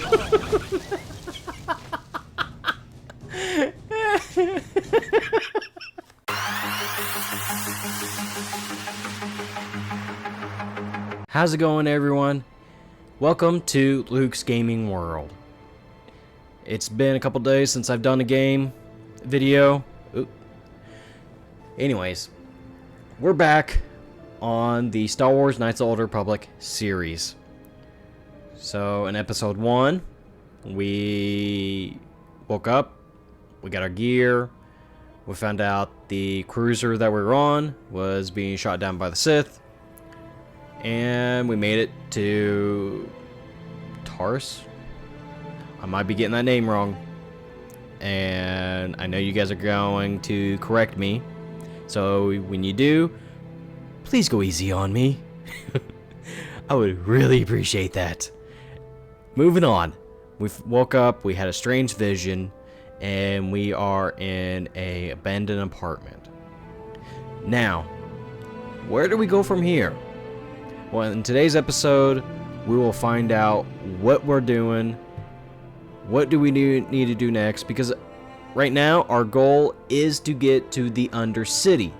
How's it going, everyone? Welcome to Luke's Gaming World. It's been a couple days since I've done a game video. Anyways, we're back on the Star Wars Knights of the Old Republic series. So in episode 1, we woke up, we got our gear, we found out the cruiser that we were on was being shot down by the Sith, and we made it to Taurus. I might be getting that name wrong, and I know you guys are going to correct me, so when you do, please go easy on me. I would really appreciate that. Moving on. We woke up, we had a strange vision, and we are in an abandoned apartment. Now, where do we go from here? Well, in today's episode, we will find out what we're doing, what do we need to do next, because right now our goal is to get to the Undercity.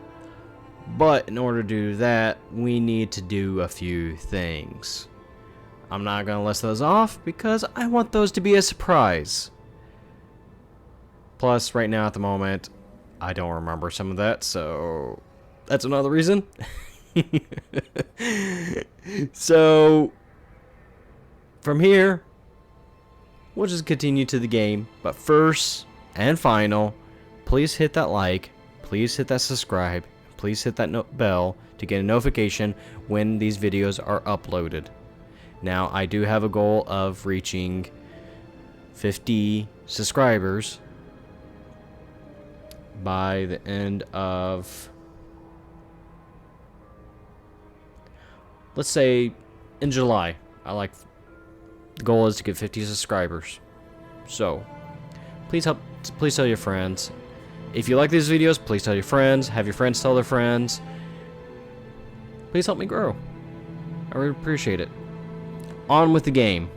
But in order to do that, we need to do a few things. I'm not going to list those off because I want those to be a surprise. Plus, right now at the moment, I don't remember some of that, so that's another reason. So, from here, we'll just continue to the game. But first and final, please hit that like, please hit that subscribe, please hit that bell to get a notification when these videos are uploaded. Now, I do have a goal of reaching 50 subscribers by the end of, let's say, in July. The goal is to get 50 subscribers. So, please tell your friends. If you like these videos, please tell your friends. Have your friends tell their friends. Please help me grow. I really appreciate it. On with the game.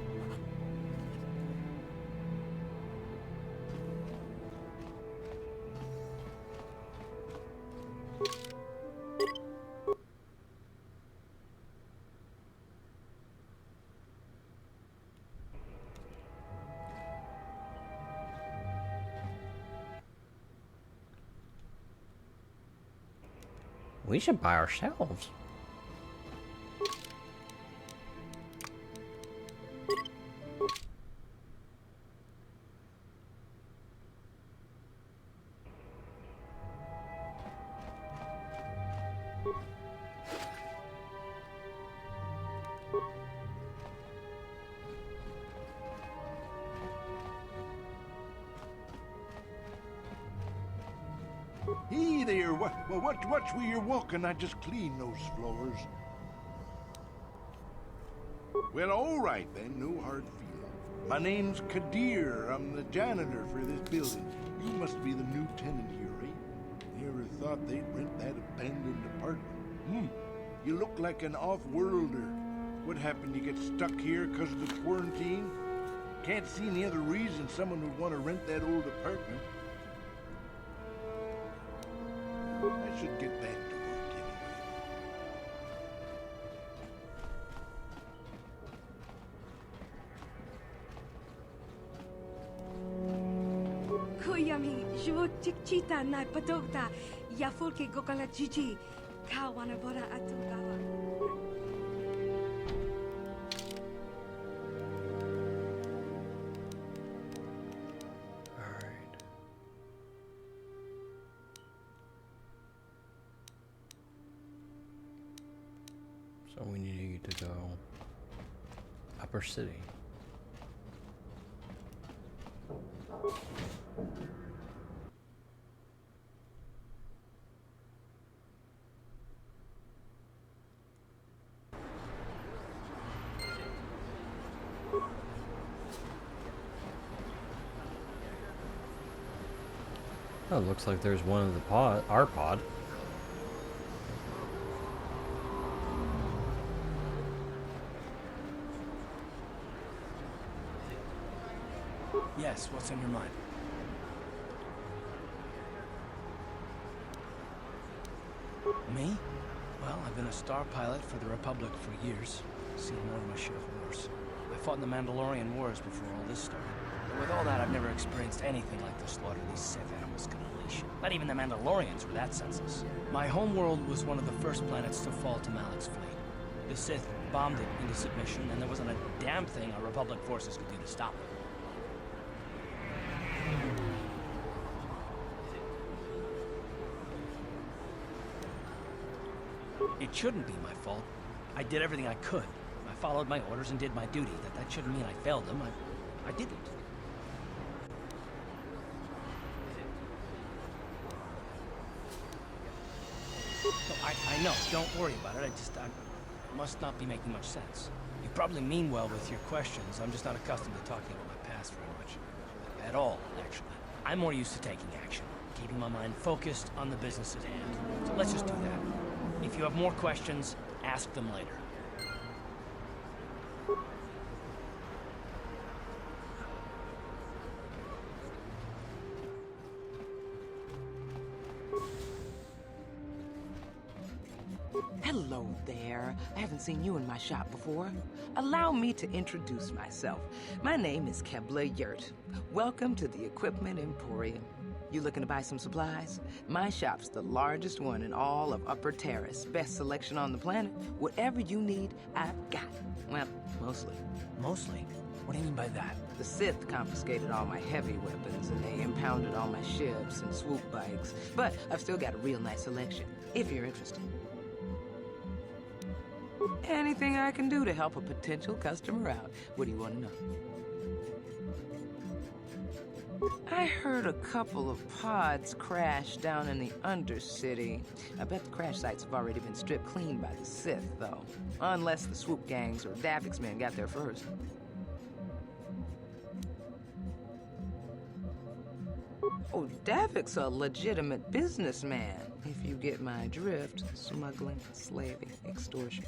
We should buy ourselves. Hey there, watch where you're walking. I just cleaned those floors. Well, all right then, no hard feelings. My name's Kadir. I'm the janitor for this building. You must be the new tenant here, eh? Never thought they'd rent that abandoned apartment. You look like an off-worlder. What happened? You get stuck here because of the quarantine? Can't see any other reason someone would want to rent that old apartment. I should get back to work anyway. Kuyami, Juvo Tikchita, Naipatokta, Yafulke Gokala Gigi, Kawanabora Atugawa. So we need to go Upper City. Oh, it looks like there's one of the our pod. Yes, what's on your mind? Me? Well, I've been a star pilot for the Republic for years. Seen more than my share of wars. I fought in the Mandalorian Wars before all this started. But with all that, I've never experienced anything like the slaughter these Sith animals can unleash. Not even the Mandalorians were that senseless. My homeworld was one of the first planets to fall to Malik's fleet. The Sith bombed it into submission, and there wasn't a damn thing our Republic forces could do to stop it. It shouldn't be my fault. I did everything I could. I followed my orders and did my duty. That shouldn't mean I failed them. I didn't. No, I know. Don't worry about it. I must not be making much sense. You probably mean well with your questions. I'm just not accustomed to talking about my past very much. At all, actually. I'm more used to taking action, keeping my mind focused on the business at hand. So let's just do that. If you have more questions, ask them later. Hello there. I haven't seen you in my shop before. Allow me to introduce myself. My name is Kebla Yurt. Welcome to the Equipment Emporium. You looking to buy some supplies? My shop's the largest one in all of Upper Terrace. Best selection on the planet. Whatever you need, I've got. Well, mostly. Mostly? What do you mean by that? The Sith confiscated all my heavy weapons, and they impounded all my ships and swoop bikes. But I've still got a real nice selection, if you're interested. Anything I can do to help a potential customer out. What do you want to know? I heard a couple of pods crash down in the Undercity. I bet the crash sites have already been stripped clean by the Sith, though. Unless the swoop gangs or Davik's men got there first. Oh, Davik's a legitimate businessman, if you get my drift. Smuggling, slaving, extortion.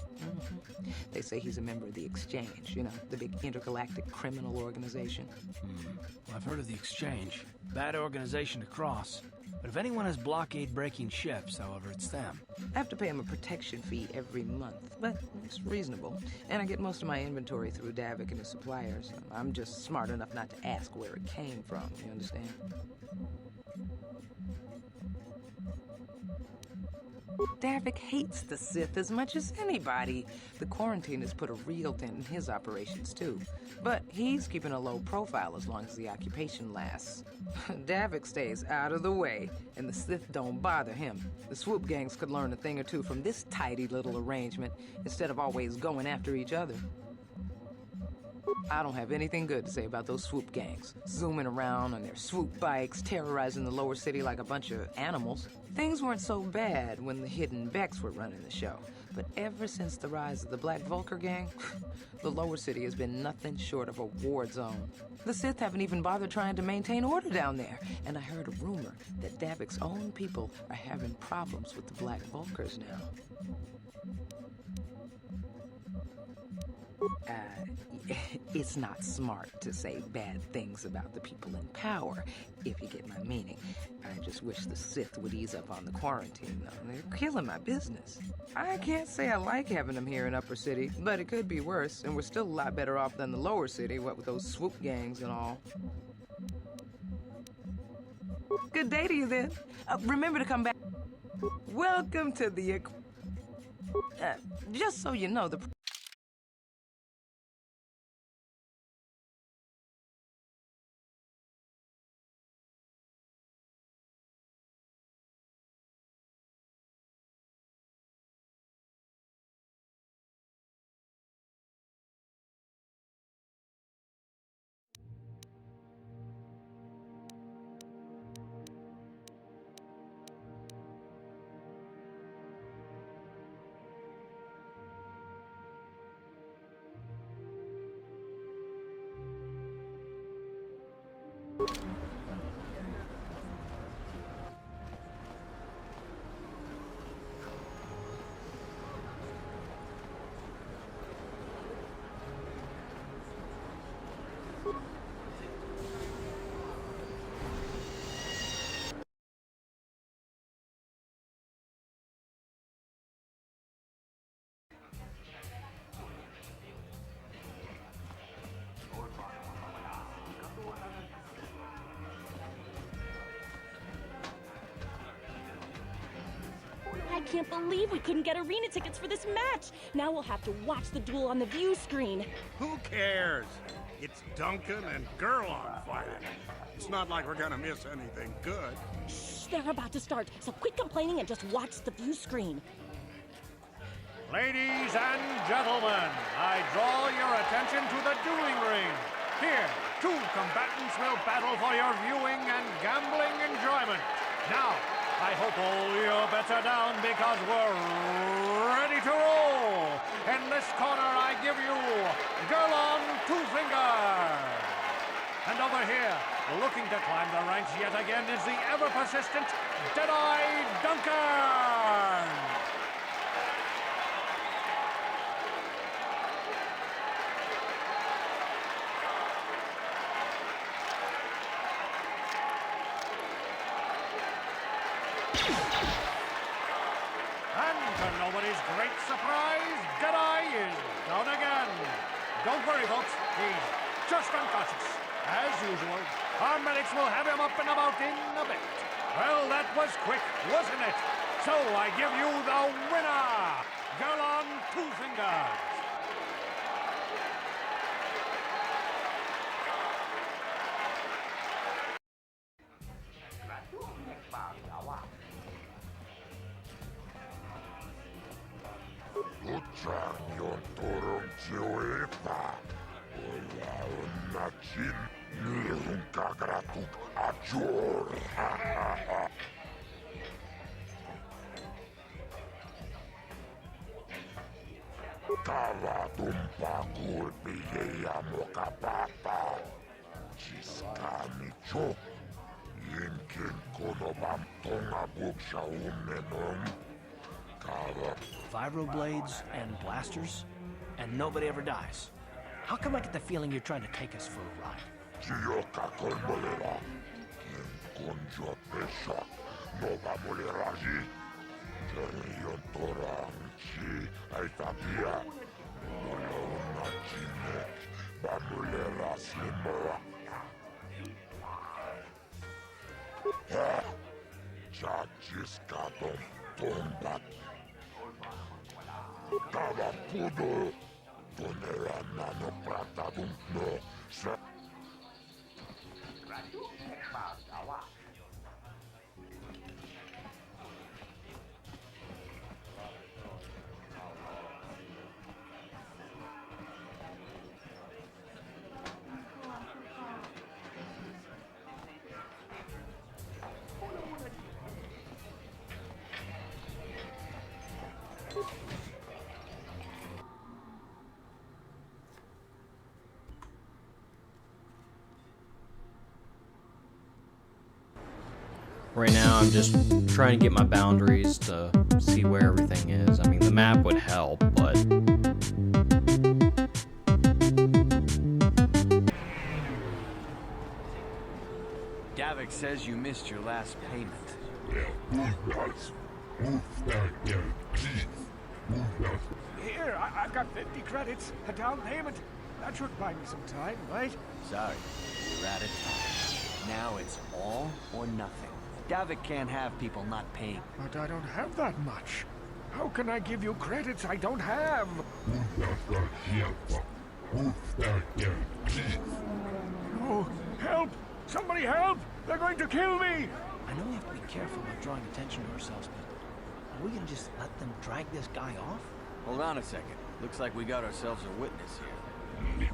They say he's a member of the Exchange, you know, the big intergalactic criminal organization. Well, I've heard of the Exchange. Bad organization to cross. But if anyone has blockade-breaking ships, however, it's them. I have to pay him a protection fee every month, but it's reasonable. And I get most of my inventory through Davik and his suppliers. I'm just smart enough not to ask where it came from, you understand? Davik hates the Sith as much as anybody. The quarantine has put a real dent in his operations, too. But he's keeping a low profile as long as the occupation lasts. Davik stays out of the way, and the Sith don't bother him. The swoop gangs could learn a thing or two from this tidy little arrangement, instead of always going after each other. I don't have anything good to say about those swoop gangs. Zooming around on their swoop bikes, terrorizing the lower city like a bunch of animals. Things weren't so bad when the hidden Becks were running the show. But ever since the rise of the Black Vulcar gang, the lower city has been nothing short of a war zone. The Sith haven't even bothered trying to maintain order down there. And I heard a rumor that Davik's own people are having problems with the Black Vulcars now. It's not smart to say bad things about the people in power, if you get my meaning. I just wish the Sith would ease up on the quarantine, though. They're killing my business. I can't say I like having them here in Upper City, but it could be worse, and we're still a lot better off than the Lower City, what with those swoop gangs and all. Good day to you, then. Remember to come back. Welcome to the... just so you know, the... can't believe we couldn't get arena tickets for this match. Now we'll have to watch the duel on the view screen. Who cares? It's Duncan and Girl on fire. It's not like we're gonna miss anything good. Shh, they're about to start, so quit complaining and just watch the view screen. Ladies and gentlemen, I draw your attention to the dueling ring. Here, two combatants will battle for your viewing and gambling enjoyment. Now, I hope all your bets are down because we're ready to roll. In this corner, I give you Girl on Two Fingers. And over here, looking to climb the ranks yet again, is the ever-persistent Deadeye Duncan. And to nobody's great surprise, Deadeye is down again. Don't worry, folks. He's just unconscious. As usual, our medics will have him up and about in a bit. Well, that was quick, wasn't it? So I give you the winner, Girl on Two Fingers. Utsaanion turun siuilta. Olla onnakin niihun kagratut ajur. Kavatumpa kulpije ja mokapapa. Siskani jo. Jinkin konovam tonga buksha unnenom. Vibroblades and blasters, and nobody ever dies. How come I get the feeling you're trying to take us for a ride? Joka kolmolera. Kien konjo pesa. Nova moleraji. Terion toranchi. Aitapia. Mulla unna jinek. Bamulera slimora. Chachis katon tombat. Tava pudo. Tonera nano pratadum no. Right now, I'm just trying to get my boundaries to see where everything is. I mean, the map would help, but... Davik says you missed your last payment. Here, I've got 50 credits, a down payment. That should buy me some time, right? Sorry, you're out of time. Now it's all or nothing. Davik can't have people not paying. But I don't have that much. How can I give you credits I don't have? Oh, help! Somebody help! They're going to kill me! I know we have to be careful about drawing attention to ourselves, but are we gonna just let them drag this guy off? Hold on a second. Looks like we got ourselves a witness here.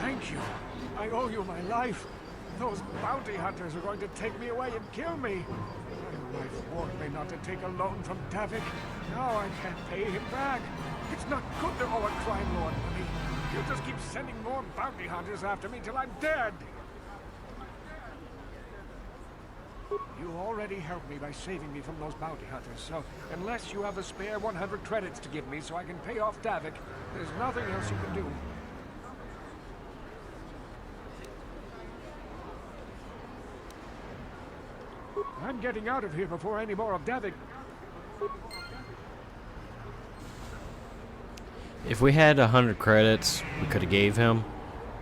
Thank you. I owe you my life. Those bounty hunters are going to take me away and kill me. My wife warned me not to take a loan from Davik. Now I can't pay him back. It's not good to owe a crime lord money. He'll just keep sending more bounty hunters after me till I'm dead. You already helped me by saving me from those bounty hunters, so unless you have a spare 100 credits to give me so I can pay off Davik, there's nothing else you can do. I'm getting out of here before any more of Davik. If we had 100 credits we could have gave him,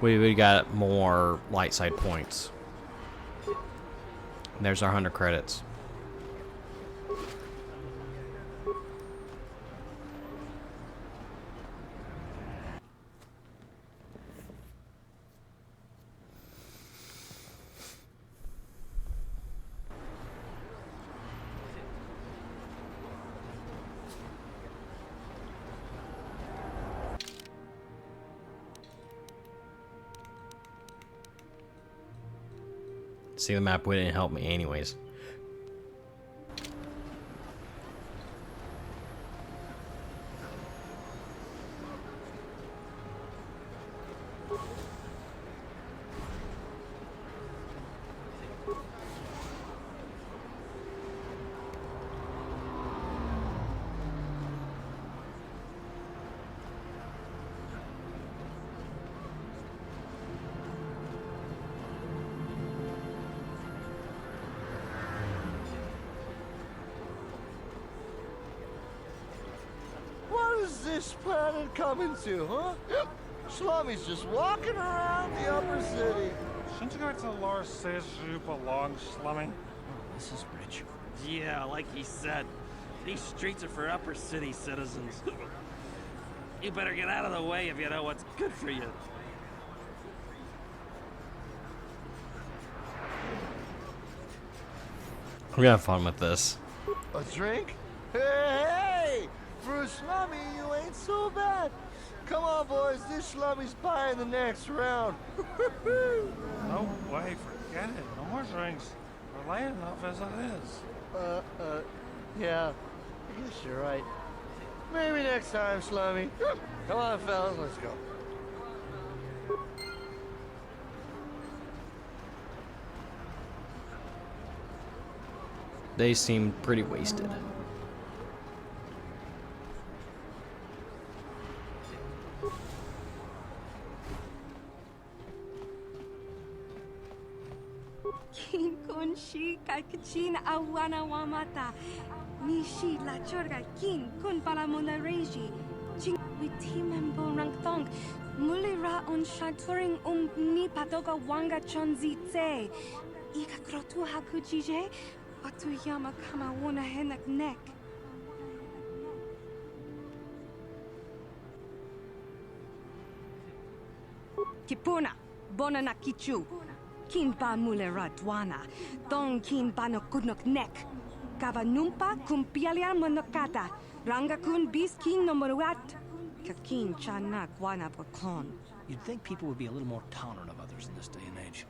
we would have got more light side points. And there's our 100 credits. See, the map wouldn't help me anyways. What is this planet coming to, huh? Slummy's just walking around the upper city. Shouldn't you go to Lars says you belong, Slummy? Oh, this is rich. Yeah, like he said, these streets are for upper city citizens. You better get out of the way if you know what's good for you. We're gonna have fun with this. A drink? Hey! For a slummy, you ain't so bad. Come on, boys. This slummy's buying the next round. No way, forget it. No more drinks. We're laying enough as it is. Yeah. I guess you're right. Maybe next time, slummy. Come on, fellas, let's go. They seem pretty wasted. Kin kon shi kakachin awana wamata. Nishi la chorga kin kun palamona reji. Ching witimembo rangthong. Mulira on shaturing ni patoga wanga chonzi tse. Ika krotu hakujije. Watuyama kama wona henak nek. Kipuna, bona na kichu. Kin pa mulera dwana. Dong kin pa no kudnok nek. Kava numpa kumpialia monokata. Ranga kun bis kin no moruat. Kakin chana guana bakon. You'd think people would be a little more tolerant of others in this day and age.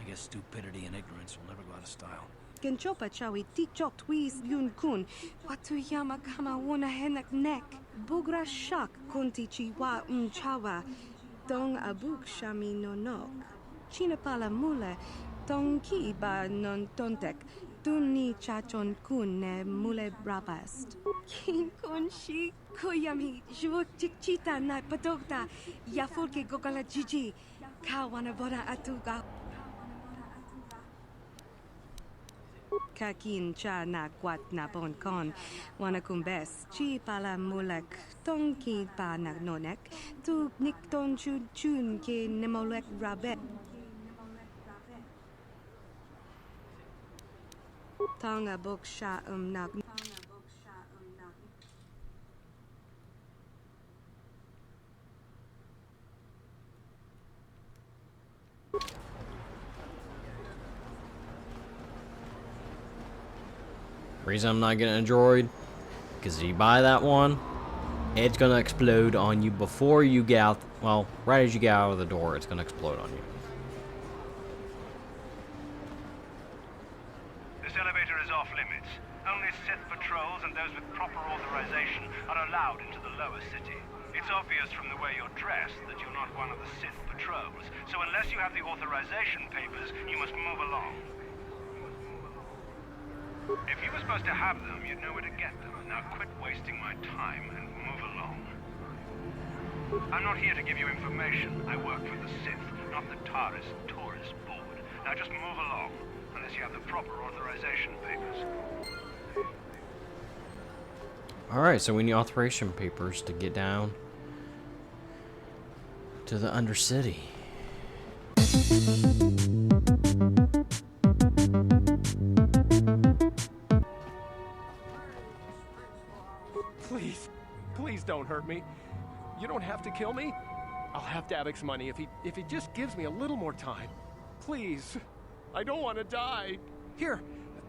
I guess stupidity and ignorance will never go out of style. Genchopa chawi tikchok twis yun kun. Watuyama kama wona henak nek. Bugra shak kunti chiwa chawa. Dong abuk shami no nok. China pala mule. Dong ki ba non tontek. Duni chachon kun ne mule brabast. Kin kun shi kuyami. Jwo tikchita na padogta. Yafulke gogala jiji. Kawana bora atuga. Kakin cha na kwat na bon kon. Wana kumbes. Chi pala mulek. Tong ki pa na nonek. Tu nik ton chun chun ke nemolek rabet. Tonga bok sha nak. Reason I'm not getting a droid, because if you buy that one, it's gonna explode on you before you get out. Well, right as you get out of the door, it's gonna explode on you. This elevator is off limits. Only Sith patrols and those with proper authorization are allowed into the lower city. It's obvious from the way you're dressed that you're not one of the Sith patrols, so unless you have the authorization papers, you must move along. If you were supposed to have them, you'd know where to get them. Now quit wasting my time and move along. I'm not here to give you information. I work for the Sith, not the tourist board. Now just move along. unless you have the proper authorization papers. Alright, so we need authorization papers to get down to the Undercity. Please, please don't hurt me. You don't have to kill me. I'll have Davik's money if he just gives me a little more time. Please, I don't want to die. Here,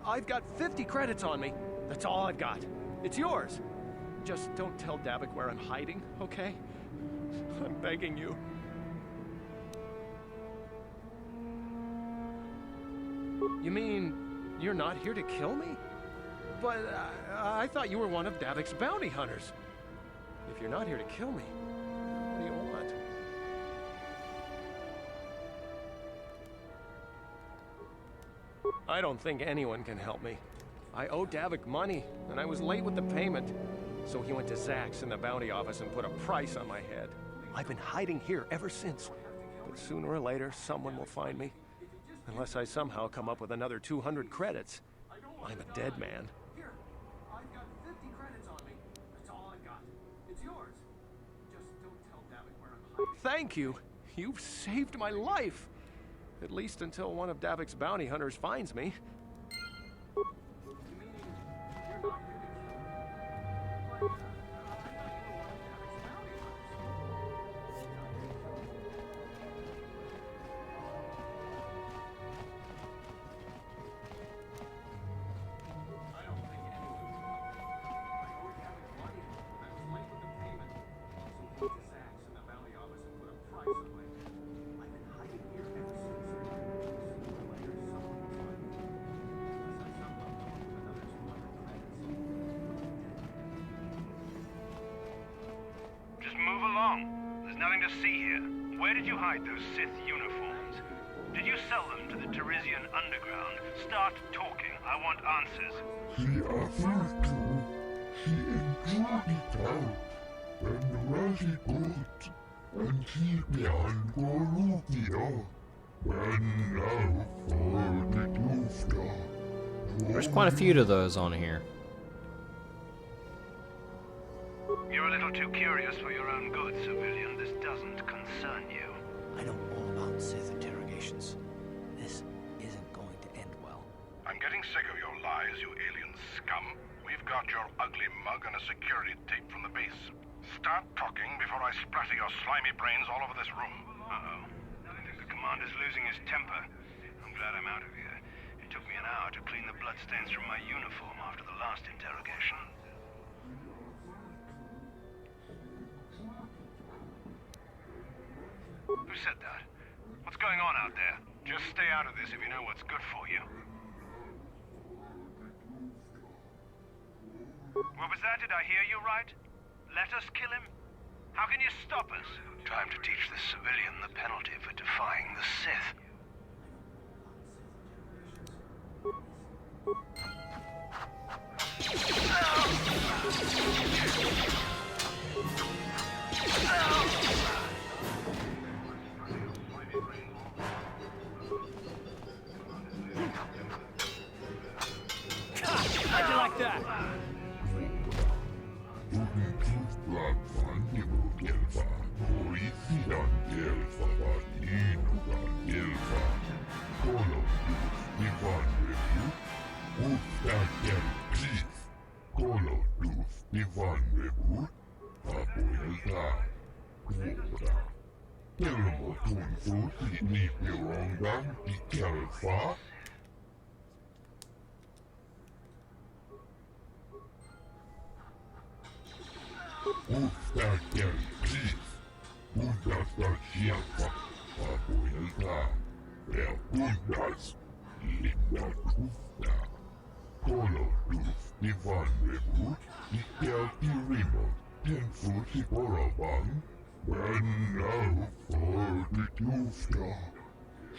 I've got 50 credits on me. That's all I've got. It's yours. Just don't tell Davik where I'm hiding, okay? I'm begging you. You mean you're not here to kill me? But I thought you were one of Davik's bounty hunters. If you're not here to kill me, what do you want? I don't think anyone can help me. I owe Davik money, and I was late with the payment. So he went to Zach's in the bounty office and put a price on my head. I've been hiding here ever since. But sooner or later, someone will find me. Unless I somehow come up with another 200 credits. I'm a dead man. Here, I've got 50 credits on me. That's all I've got. It's yours. Just don't tell Davik where I'm hiding. Thank you. You've saved my life. At least until one of Davik's bounty hunters finds me. There's nothing to see here. Where did you hide those Sith uniforms? Did you sell them to the Teresian underground? Start talking. I want answers. He offered to. He enjoyed it out. And very good. And he began Gorubia. And now for the Lufta. There's quite a few of those on here. You're a little too curious for your own good, civilian. This doesn't concern you. I know all about Sith interrogations. This isn't going to end well. I'm getting sick of your lies, you alien scum. We've got your ugly mug and a security tape from the base. Start talking before I splatter your slimy brains all over this room. Uh-oh. I think the commander's losing his temper. I'm glad I'm out of here. It took me an hour to clean the bloodstains from my uniform after the last interrogation. Who said that? What's going on out there? Just stay out of this if you know what's good for you. What was that? Did I hear you right? Let us kill him? How can you stop us? Time to teach this civilian the penalty for defying the Sith. How'd you like that?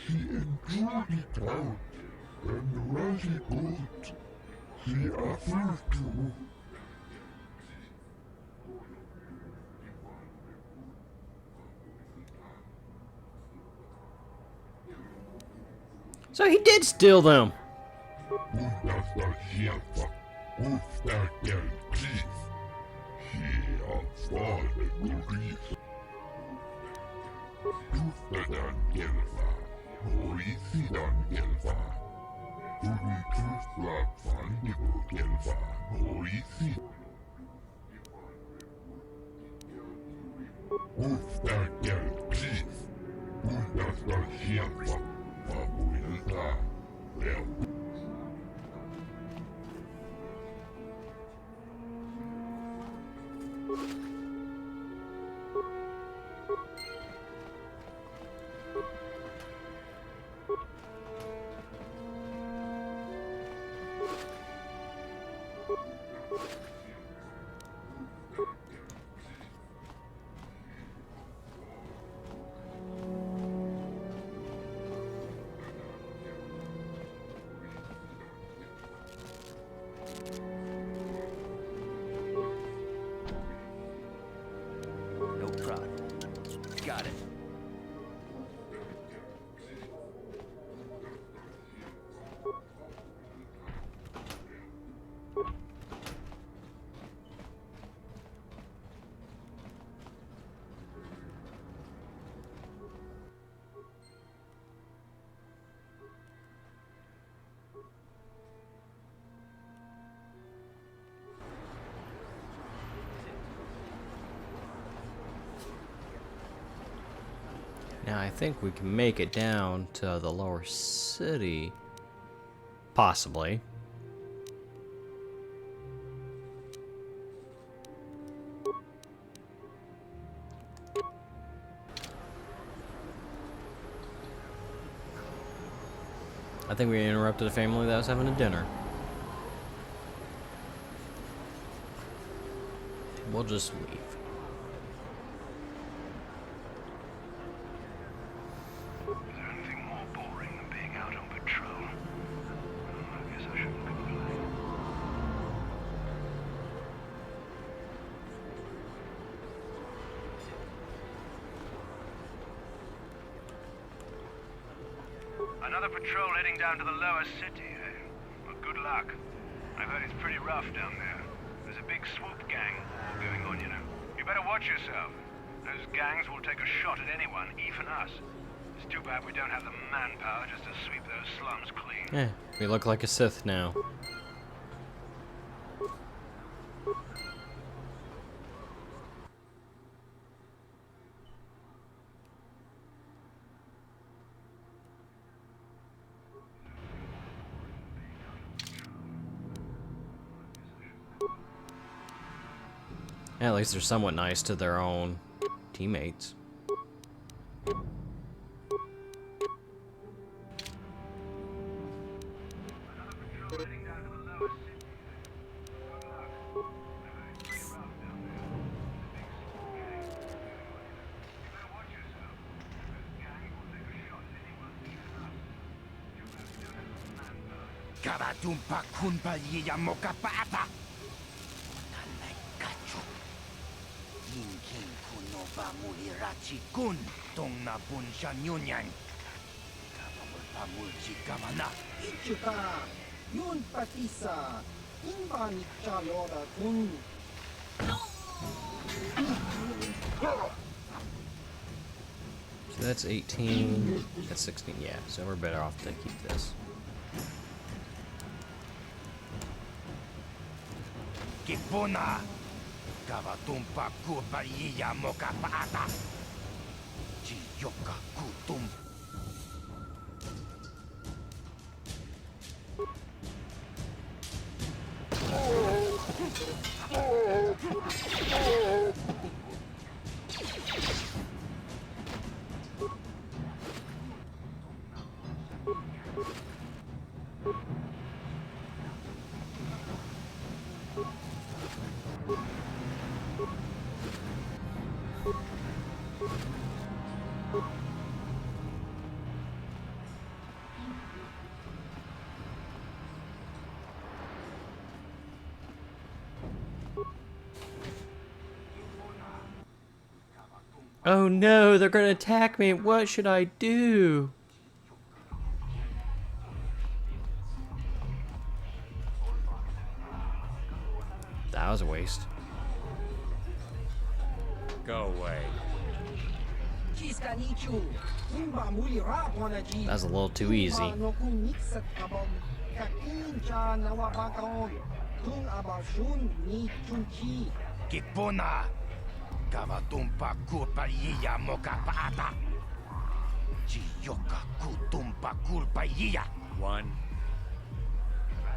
He enjoyed it out, and very good. He offered to. So he did steal them. Wunderbar Schärfer, Hofstärker, Pris. Hier svaret Maurice. Tustadan Gelfa, Mauricidan Gelfa. Turistusla Fandigo Gelfa, Maurici. Hofstärker, Pris. Wunderbar Schärfer, Favorita. No problem. Got it. Now I think we can make it down to the lower city. Possibly. I think we interrupted a family that was having a dinner. We'll just leave. Is there anything more boring than being out on patrol? I guess I shouldn't complain. Another patrol heading down to the lower city, eh? Well, good luck. I've heard it's pretty rough down there. There's a big swoop gang war going on, you know. You better watch yourself. Those gangs will take a shot at anyone, even us. It's too bad we don't have the manpower just to sweep those slums clean. Eh, we look like a Sith now. At least they're somewhat nice to their own teammates. Karatumpa kunpalyiya mokapata. Inking kunova mulirachi kun tong na bunsha nyunyan. Kapamulpamulchi kamana. Ichuka, yun patisa, inbani chalora kun. So that's 18, that's 16, yeah, so we're better off to keep this. Kipuna. Kavatumpa kupalyiya mokapata. Chiyoka kutum. Oh no, they're gonna attack me. What should I do? That was a waste. Go away. That's a little too easy. Kipuna. Kavatumpa kulpa yiya moka paata. Chiyoka kutumpa kulpa yiya. One.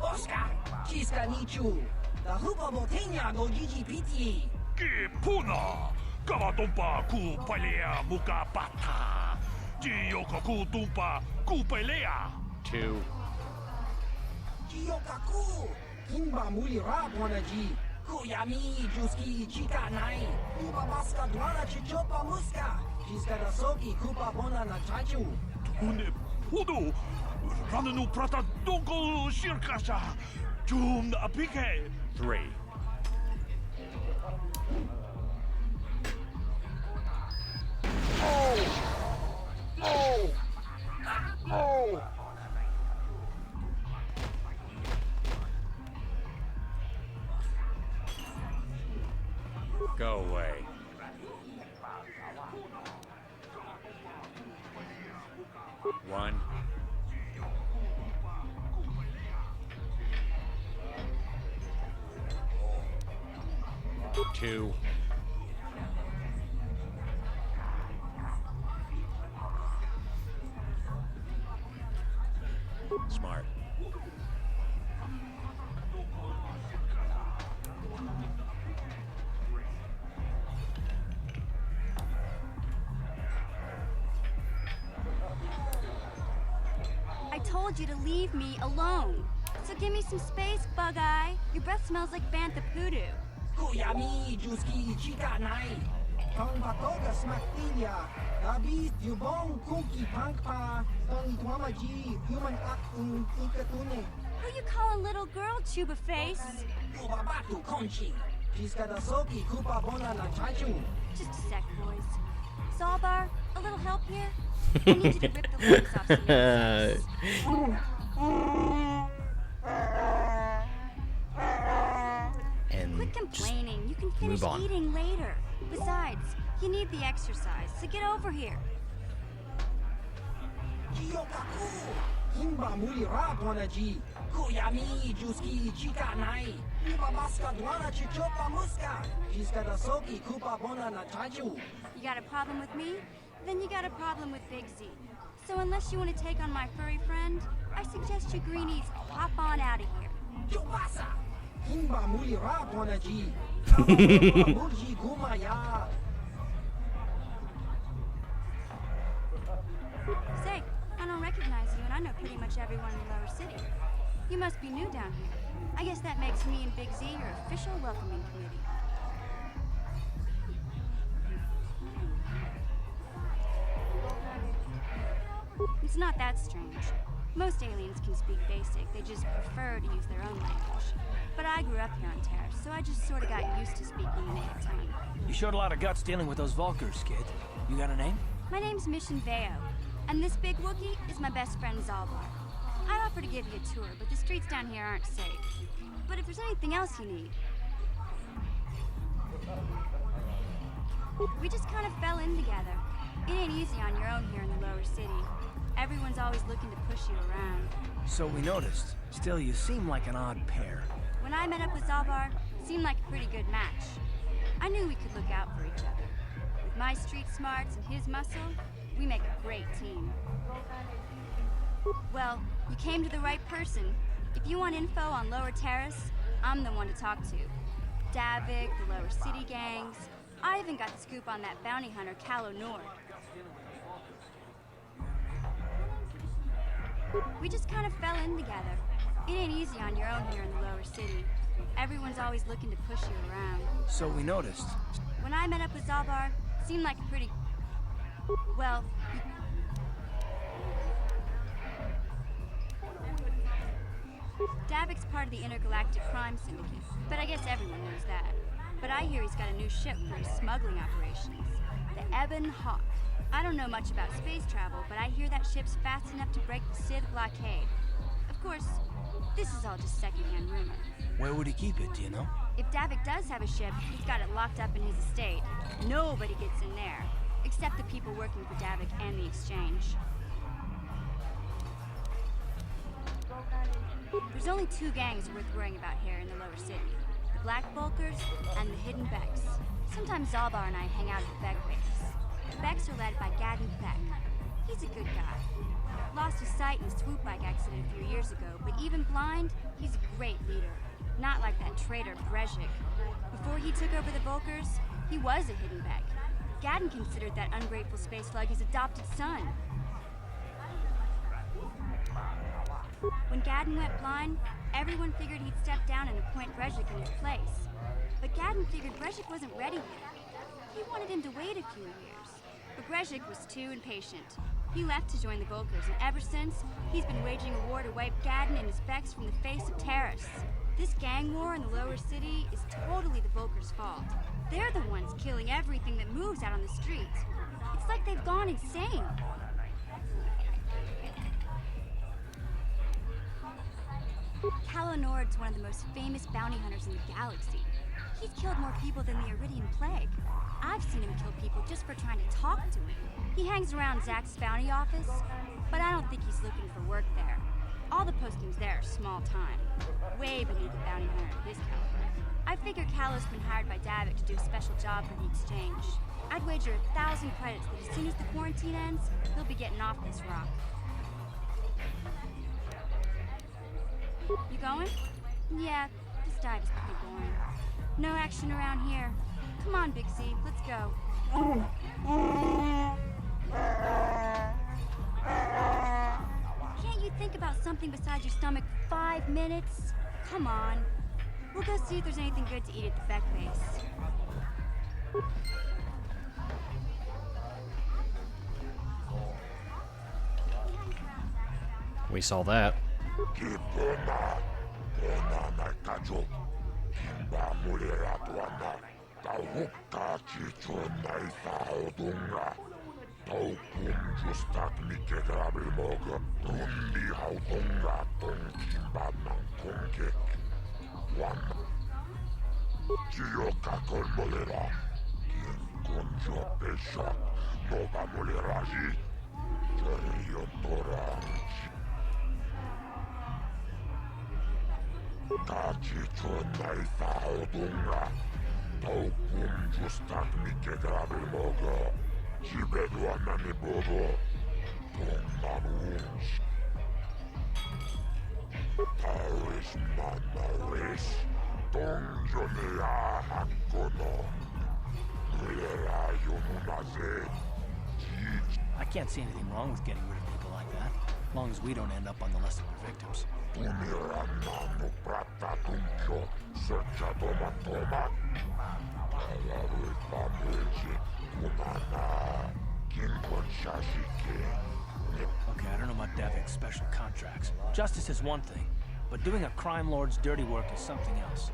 Oscar, Chiska Nichu. The Hupa Botenia no GGPT. Kipuna. Kavatumpa kupalea muka pata. Chiyoka kutumpa kupalea. Two. Chiyokaku. Kimba muli raponaji. Kuyami juski chika nai. Kupa baska dwana chichopa muska. Chiska da soki kupa bona na chachu. Tune pudu. Rananu prata donko shirkasha. Jum apike. Three. Go away. One. Two. Smart. I told you to leave me alone. So give me some space, Bug-Eye. Your breath smells like bantha poodoo. Kuyami juski chika nai. Tong patoga smaktilia. Dabis yubong kuki pangpa. Tong itwamaji human akun ikatune. Who you calling little girl, Chuba Face? Kubabatu konchi. Chiska da soki kupa bona na chachu. Just a sec, boys. Zalbar, a little help here? I need you to rip the legs off some And quit complaining. You can finish move on. eating later. Besides, you need the exercise, so get over here. Chiyokaku. Kimba muli raponaji. Kuyami juski chika nai. Kupa baska dwana chichopa muska. Chiska da soki kupa bona na chachu. You got a problem with me? Then you got a problem with Big Z. So unless you want to take on my furry friend, I suggest you greenies hop on out of here. Chupasa. Kimba muli raponaji. Mulji gumaya. Say, I don't recognize you, and I know pretty much everyone in the lower city. You must be new down here. I guess that makes me and Big Z your official welcoming committee. It's not that strange. Most aliens can speak basic, they just prefer to use their own language. But I grew up here on Terrace, so I just sort of got used to speaking the native tongue. You showed a lot of guts dealing with those Vulkars, kid. You got a name? My name's Mission Veo, and this big Wookiee is my best friend Zalbar. I'd offer to give you a tour, but the streets down here aren't safe. But if there's anything else you need... We just kind of fell in together. It ain't easy on your own here in the lower city. Everyone's always looking to push you around. So we noticed. Still, you seem like an odd pair. When I met up with Zalbar, it seemed like a pretty good match. I knew we could look out for each other. With my street smarts and his muscle, we make a great team. Well, you came to the right person. If you want info on Lower Terrace, I'm the one to talk to. Davik, the Lower City gangs. I even got the scoop on that bounty hunter, Callow Nord. We just kind of fell in together. It ain't easy on your own here in the lower city. Everyone's always looking to push you around. So we noticed. When I met up with Zalbar, it seemed like a pretty... Well... Davik's part of the intergalactic crime syndicate, but I guess everyone knows that. But I hear he's got a new ship for his smuggling operations. The Ebon Hawk. I don't know much about space travel, but I hear that ship's fast enough to break the Sith blockade. Of course, this is all just secondhand rumor. Where would he keep it, do you know? If Davik does have a ship, he's got it locked up in his estate. Nobody gets in there, except the people working for Davik and the exchange. There's only two gangs worth worrying about here in the lower city. The Black Bulkers and the Hidden Becks. Sometimes Zalbar and I hang out at the Beck base. The Becks are led by Gadden Beck. He's a good guy. Lost his sight in a swoop bike accident a few years ago, but even blind, he's a great leader. Not like that traitor Brezhik. Before he took over the Volkers, he was a Hidden Beck. Gadden considered that ungrateful space slug his adopted son. When Gadden went blind, everyone figured he'd step down and appoint Brezhik in his place. But Gadden figured Brezhik wasn't ready yet. He wanted him to wait a few years. But Brezhik was too impatient. He left to join the Volkers, and ever since, he's been waging a war to wipe Gadden and his Becks from the face of Terrace. This gang war in the lower city is totally the Volkers' fault. They're the ones killing everything that moves out on the streets. It's like they've gone insane. Calo Nord's one of the most famous bounty hunters in the galaxy. He's killed more people than the Iridian Plague. I've seen him kill people just for trying to talk to him. He hangs around Zach's bounty office, but I don't think he's looking for work there. All the postings there are small time, way beneath a bounty hunter of his caliber. I figure Calo's been hired by Davik to do a special job for the exchange. I'd wager 1,000 credits that as soon as the quarantine ends, he'll be getting off this rock. You going? Yeah, this dive is pretty boring. No action around here. Come on, Big C, let's go. Can't you think about something besides your stomach for 5 minutes? Come on. We'll go see if there's anything good to eat at the Beck base. We saw that. I can't see anything wrong with getting rid of people like that, as long as we don't end up on the list of their victims. Okay, I don't know about Davik's special contracts. Justice is one thing, but doing a crime lord's dirty work is something else.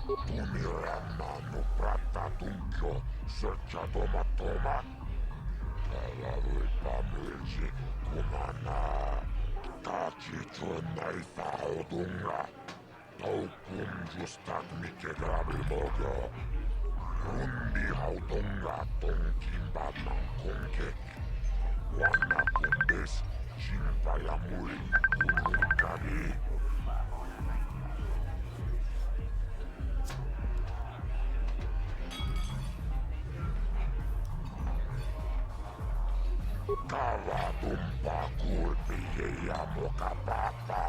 Tumiramanu pratatuncho serchatomatoma. Talavui pamilji kumana. Tachichunai faudunga. Taukum justak mikegrabimogo. Rundi haudunga tongkimba mangkongkek. Wana kumbes chimpayamuri kunungkari. Kava tumpa kulpi ya moka papa.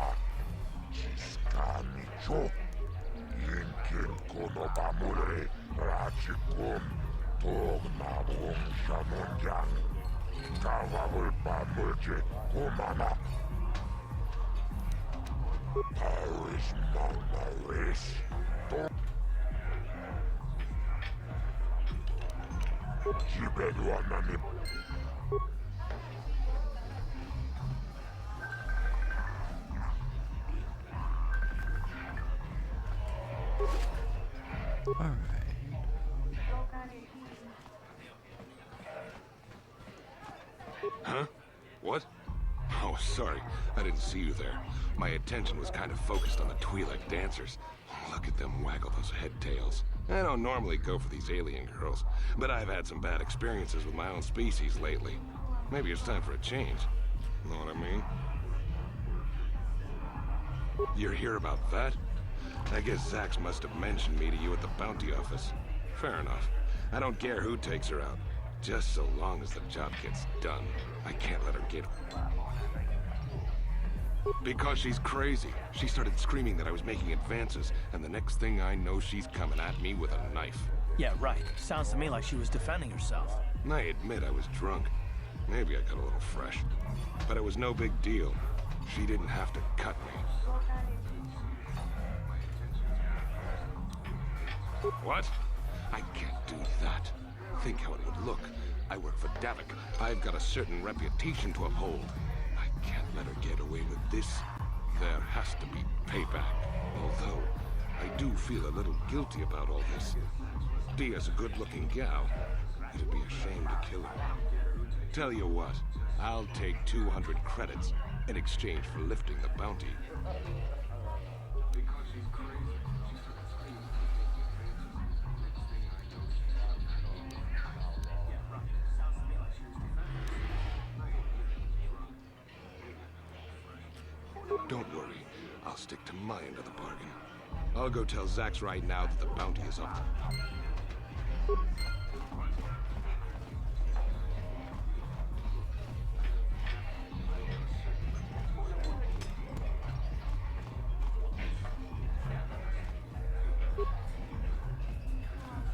Chiskani chok. Yinkin kono pamure. Rachikum. Tog nabung shamunjang. Kava ulpa mulje kumana. Paris manaris. Jibeluanani. Alright. Huh? What? Oh, sorry. I didn't see you there. My attention was kind of focused on the Twi'lek dancers. Look at them waggle those head tails. I don't normally go for these alien girls, but I've had some bad experiences with my own species lately. Maybe it's time for a change. Know what I mean? You're here about that? I guess Zax must have mentioned me to you at the bounty office. Fair enough. I don't care who takes her out. Just so long as the job gets done. I can't let her get... Because she's crazy. She started screaming that I was making advances, and the next thing I know, she's coming at me with a knife. Yeah, right. Sounds to me like she was defending herself. I admit I was drunk. Maybe I got a little fresh. But it was no big deal. She didn't have to cut me. What? I can't do that. Think how it would look. I work for Davik. I've got a certain reputation to uphold. I can't let her get away with this. There has to be payback. Although, I do feel a little guilty about all this. Dia's a good-looking gal. It'd be a shame to kill her. Tell you what, I'll take 200 credits in exchange for lifting the bounty. Don't worry, I'll stick to my end of the bargain. I'll go tell Zax right now that the bounty is up.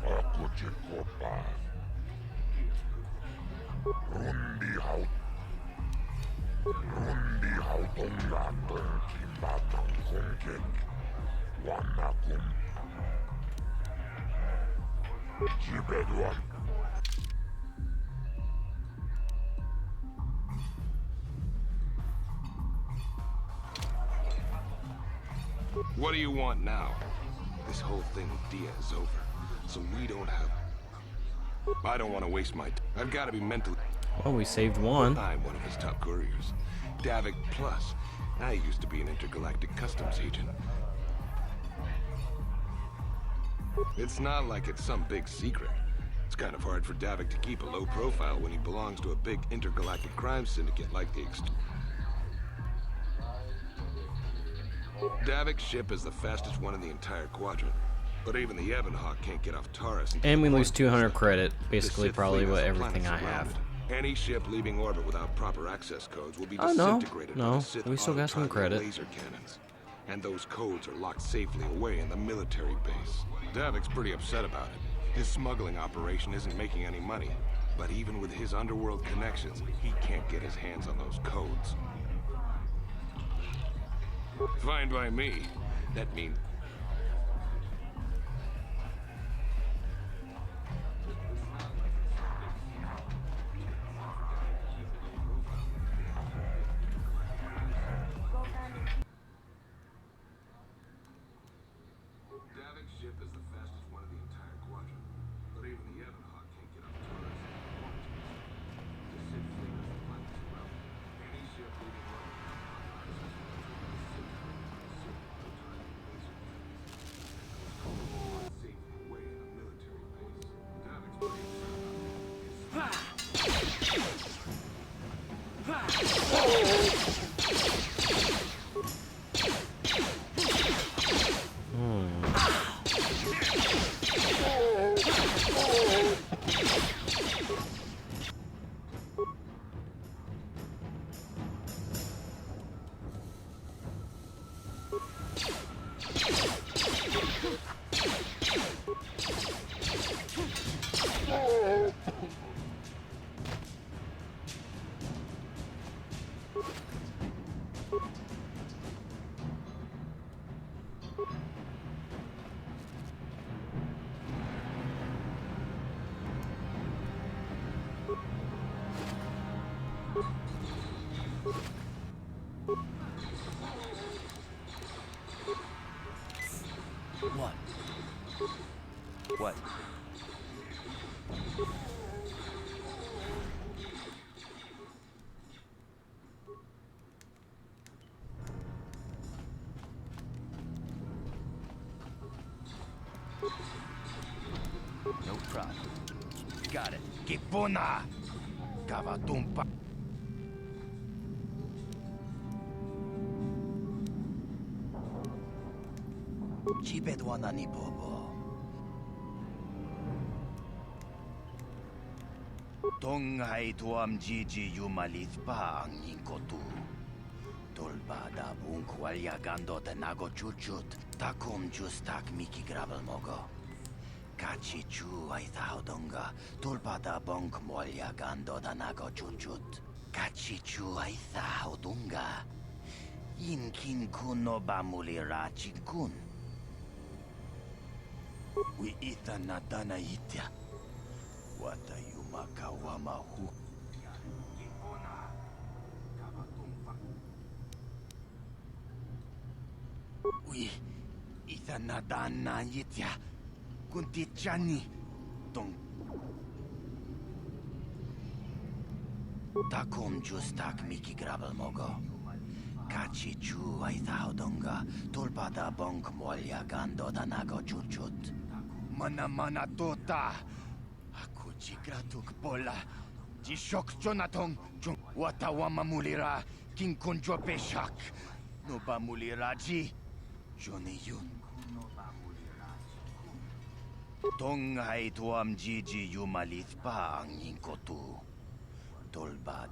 Aku cikopa. Rundi hautonga tongkimba mangkongkek. Wanakum. Jibeluan. What do you want now? This whole thing with Dia is over, so we don't have... I don't want to waste my time. I've got to be mentally... Well, we saved one. I'm one of his top couriers. Davik Plus. I used to be an intergalactic customs agent. It's not like it's some big secret. It's kind of hard for Davik to keep a low profile when he belongs to a big intergalactic crime syndicate like the Davik's ship is the fastest one in the entire quadrant. But even the Ebon Hawk can't get off Taurus. And we lose 200 credit. Basically, probably what everything I have. Any ship leaving orbit without proper access codes will be disintegrated by the Sith we still got some credit. Laser cannons. And those codes are locked safely away in the military base. Davik's pretty upset about it. His smuggling operation isn't making any money. But even with his underworld connections, he can't get his hands on those codes. Fine by me. That means... What? What? No problem. Got it. Kipuna! Kavatumpa! Chipedwana ni bobo. Tonghai tuam Gigi yumalit pa ang inkotu. Tolba da bunk walyagando de nago chuchut. Takum justak miki grabel mogo. Kachi chu ay donga. Tulpa da bunk walyagando da nago chuchut. Kachi chu ay donga. Inkin kuno bamulira chinkun. We ita nadana itya. Wata yumakawama hu. We ita nadana itya. Kunti chani. Tong. Takum justak miki grabel mogo. Kachi chu ay donga. Tulpa da bonk molya gando da nago chuchut. Mana tota. Aku jigratuk bola. Jishok jonatong. Watawama mulira. King kunjo peshak. No ba mulira ji. Johnny yun. Tong hai tuam Gigi yumalit pa ang inkotu. Tolbad.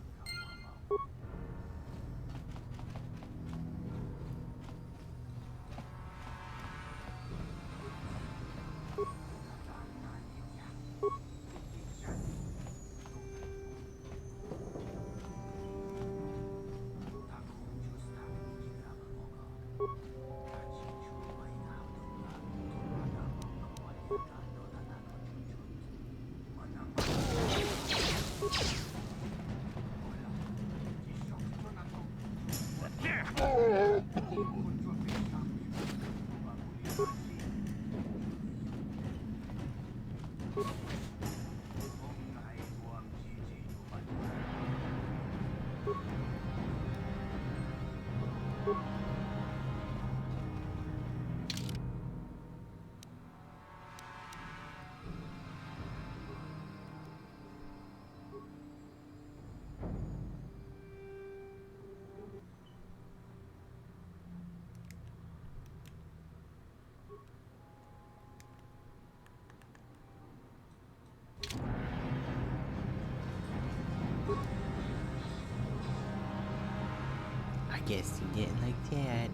I guess he didn't like that.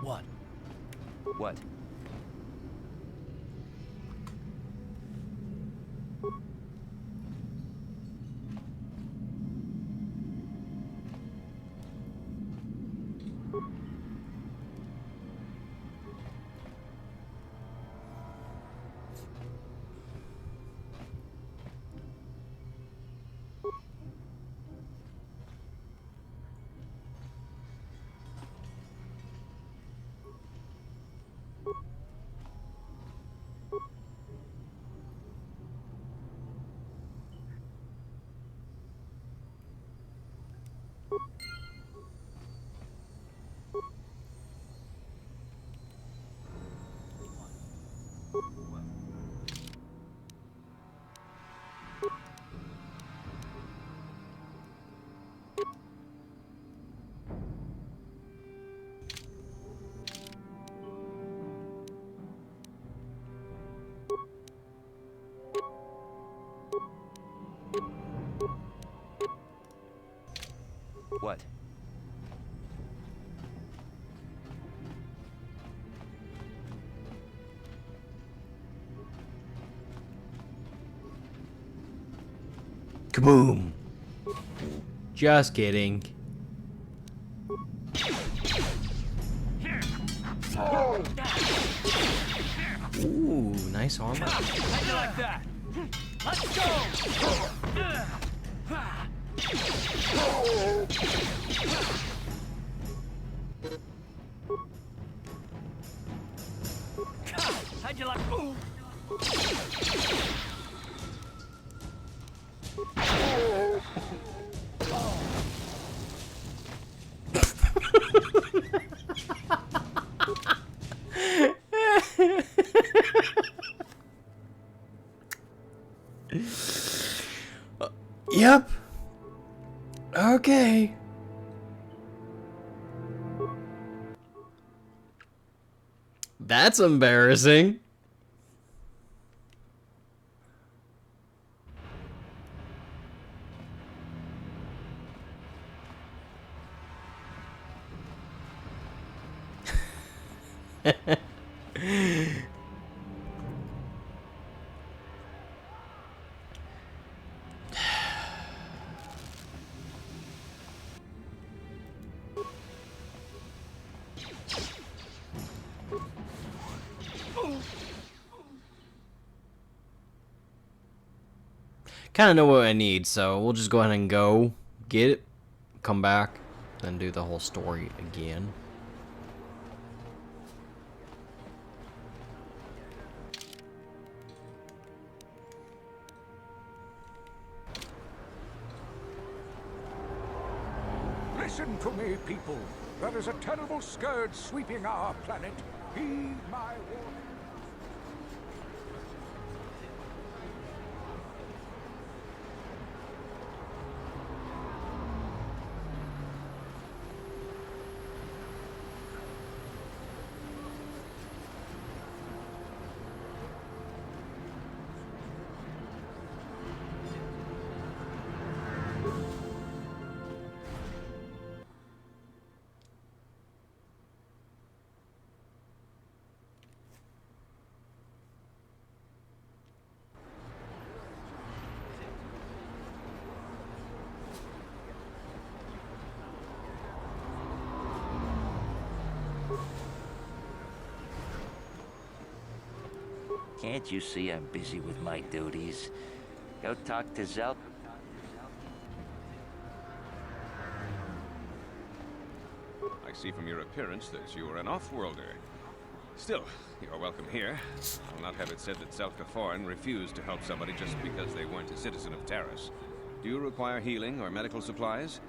What? What? What? Kaboom! Just kidding. Ooh, nice armor. How'd you like that? Let's go! How'd you like? Ooh. Yep. Okay. That's embarrassing. Kind of know what I need, so we'll just go ahead and go get it, come back, and do the whole story again. Listen to me, people. There is a terrible scourge sweeping our planet. Heed my warning. Can't you see I'm busy with my duties? Go talk to Zel. I see from your appearance that you are an off-worlder. Still, you're welcome here. I'll not have it said that Selka Foreign refused to help somebody just because they weren't a citizen of Terrace. Do you require healing or medical supplies?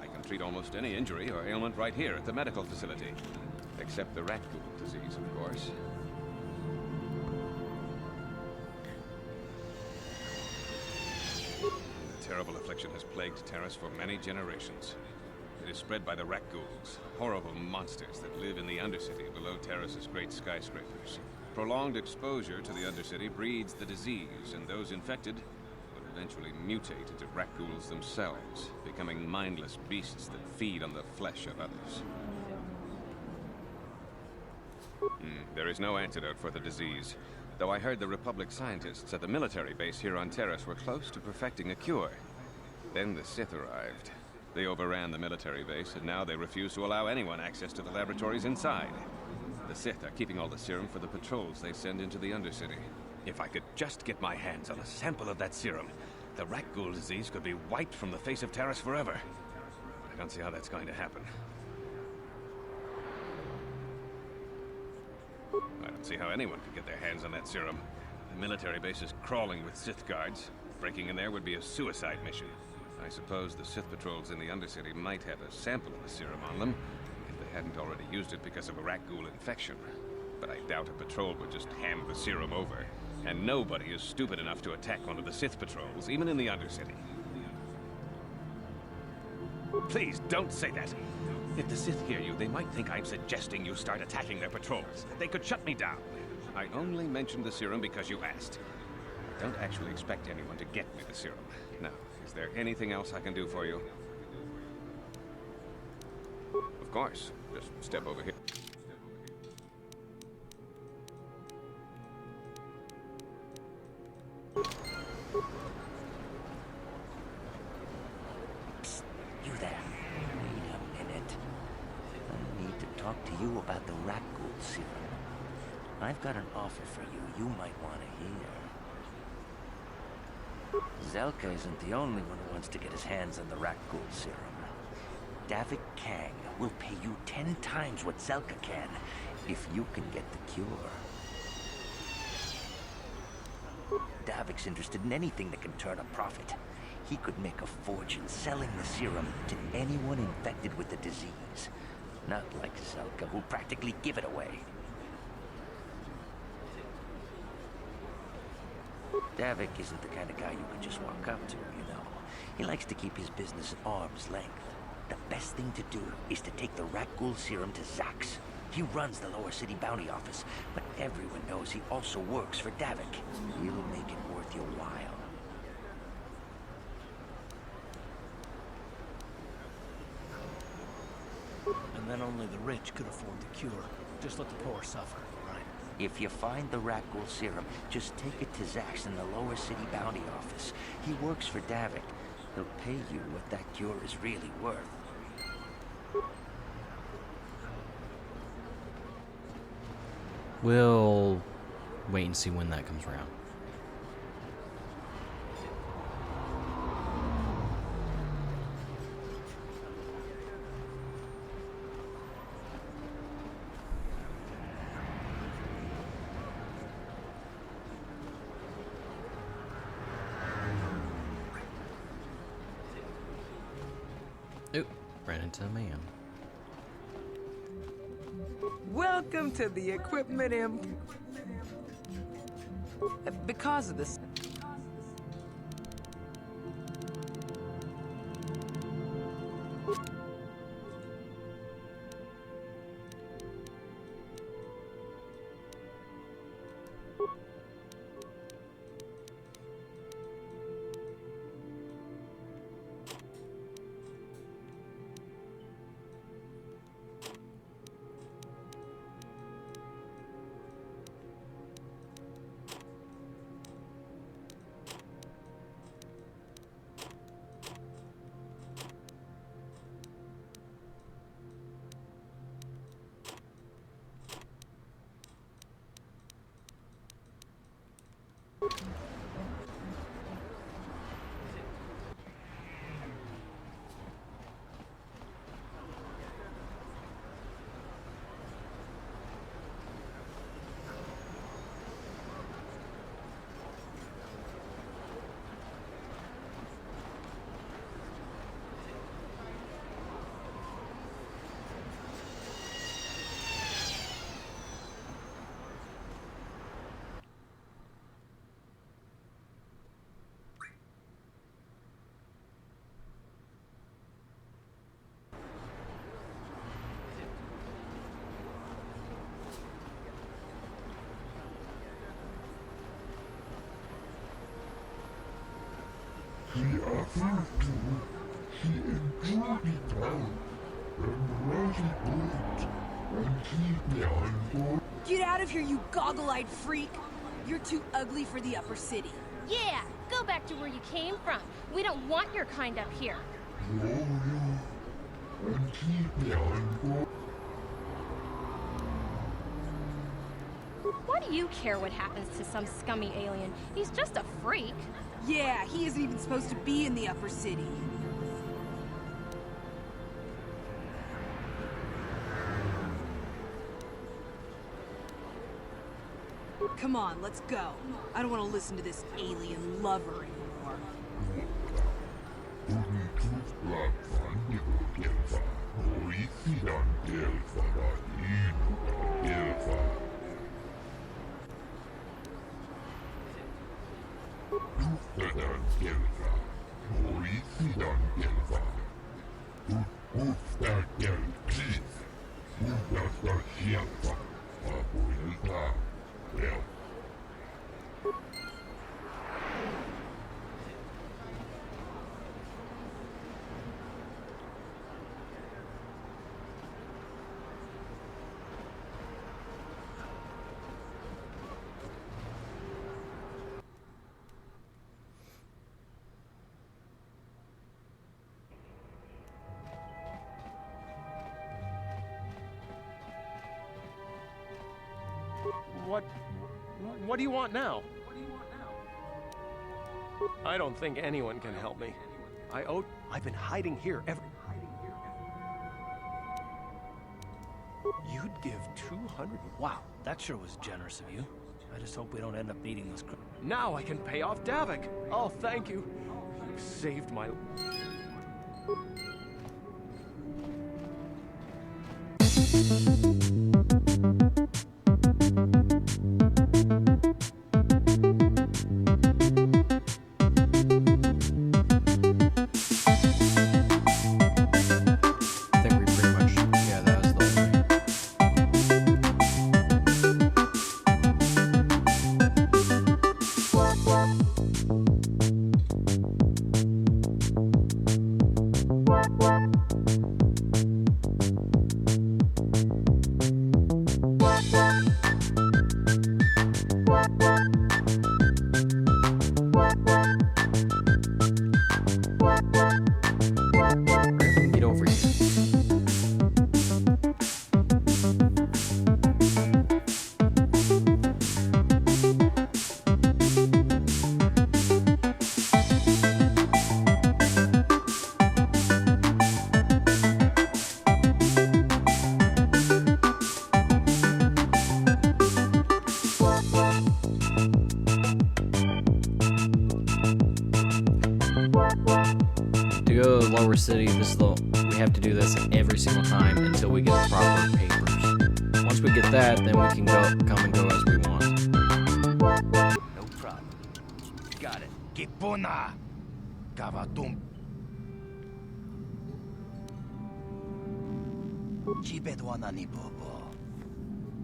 I can treat almost any injury or ailment right here at the medical facility. Except the rat ghoul disease, of course. The terrible affliction has plagued Terrace for many generations. It is spread by the rat ghouls, horrible monsters that live in the Undercity below Terrace's great skyscrapers. Prolonged exposure to the Undercity breeds the disease, and those infected will eventually mutate into rat ghouls themselves, becoming mindless beasts that feed on the flesh of others. There is no antidote for the disease, though I heard the Republic scientists at the military base here on Terrace were close to perfecting a cure. Then the Sith arrived. They overran the military base, and now they refuse to allow anyone access to the laboratories inside. The Sith are keeping all the serum for the patrols they send into the Undercity. If I could just get my hands on a sample of that serum, the rat ghoul disease could be wiped from the face of Terrace forever. I don't see how that's going to happen. I don't see how anyone could get their hands on that serum. The military base is crawling with Sith guards. Breaking in there would be a suicide mission. I suppose the Sith patrols in the Undercity might have a sample of the serum on them, if they hadn't already used it because of a rat ghoul infection. But I doubt a patrol would just hand the serum over. And nobody is stupid enough to attack one of the Sith patrols, even in the Undercity. Please, don't say that. If the Sith hear you, they might think I'm suggesting you start attacking their patrols. They could shut me down. I only mentioned the serum because you asked. I don't actually expect anyone to get me the serum. Now, is there anything else I can do for you? Of course. Just step over here. You there. Wait a minute. I need to talk to you about the rat ghoul serum. I've got an offer for you might want to hear. Zelka isn't the only one who wants to get his hands on the rat ghoul serum. Davik Kang will pay you 10 times what Zelka can if you can get the cure. Davik's interested in anything that can turn a profit. He could make a fortune selling the serum to anyone infected with the disease. Not like Zelka, who'll practically give it away. Davik isn't the kind of guy you can just walk up to, you know. He likes to keep his business at arm's length. The best thing to do is to take the rat ghoul serum to Zax. He runs the lower city bounty office, but everyone knows he also works for Davik. He'll make it worth your while. And then only the rich could afford the cure. Just let the poor suffer, right? If you find the rat ghoul serum, just take it to Zax in the lower city bounty office. He works for Davik. He'll pay you what that cure is really worth. We'll wait and see when that comes around. Oop, ran into a man. Welcome to the Equipment Imp. Because of this. He offered to, he enjoyed it all, and really good, and he behind. Get out of here, you goggle-eyed freak! You're too ugly for the upper city. Yeah, go back to where you came from. We don't want your kind up here. And he behind. Why do you care what happens to some scummy alien? He's just a freak. Yeah, he isn't even supposed to be in the upper city. Come on, let's go. I don't want to listen to this alien lover anymore. What do you want now? I don't think anyone can help me. I've been hiding here ever... You'd give 200... Wow, that sure was generous of you. I just hope we don't end up needing this... Now I can pay off Davik. Oh, thank you. You've saved my... City, we have to do this every single time until we get the proper papers. Once we get that, then we can come and go as we want. No problem. Got it. Kipuna! Gavatum. Chibedwana ni bobo.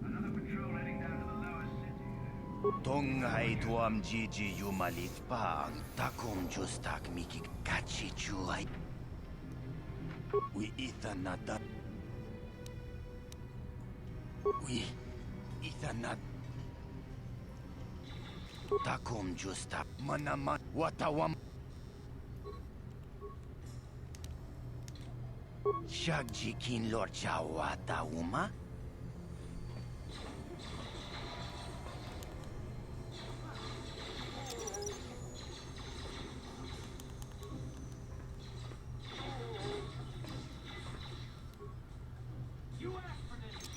Another patrol heading down to the lower city. Tonghai tuam jiji yumalit pang takum justak miki kachi chuai. We Ethanat. We Ethanat. Takum justa manamat watawam. Shagjikin Lord Chawata Uma.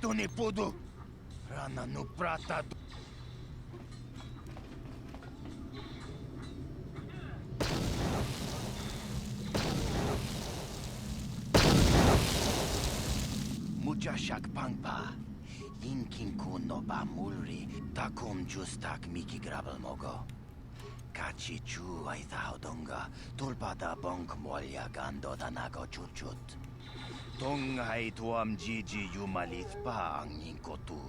Tony Pudu, Rana no Prata. Mucha Shakpangpa, Yinkin Kuno Bamulri, Takum Justak Miki Grabel Mogo. Kachi Chu Aithaudonga, Tulpada Bonk Molya Gando Danago Chuchut. Tonghai tuam jiji yumalit pa ang yingkotu.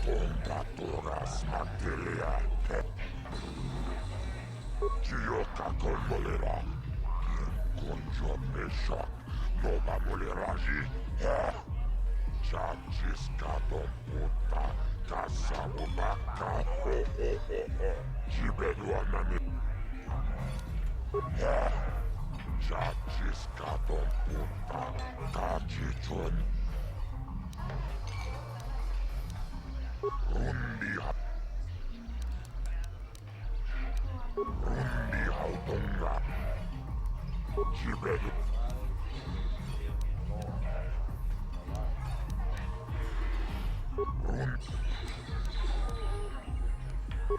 Temperaturas material. Chioca con bolera. kunjo peshak, noba muliraji, Chachiskato puta, kasabubaka, Jibeduanani. Chachiskato puta, kachichun. Rundi hautunga. Jibedu.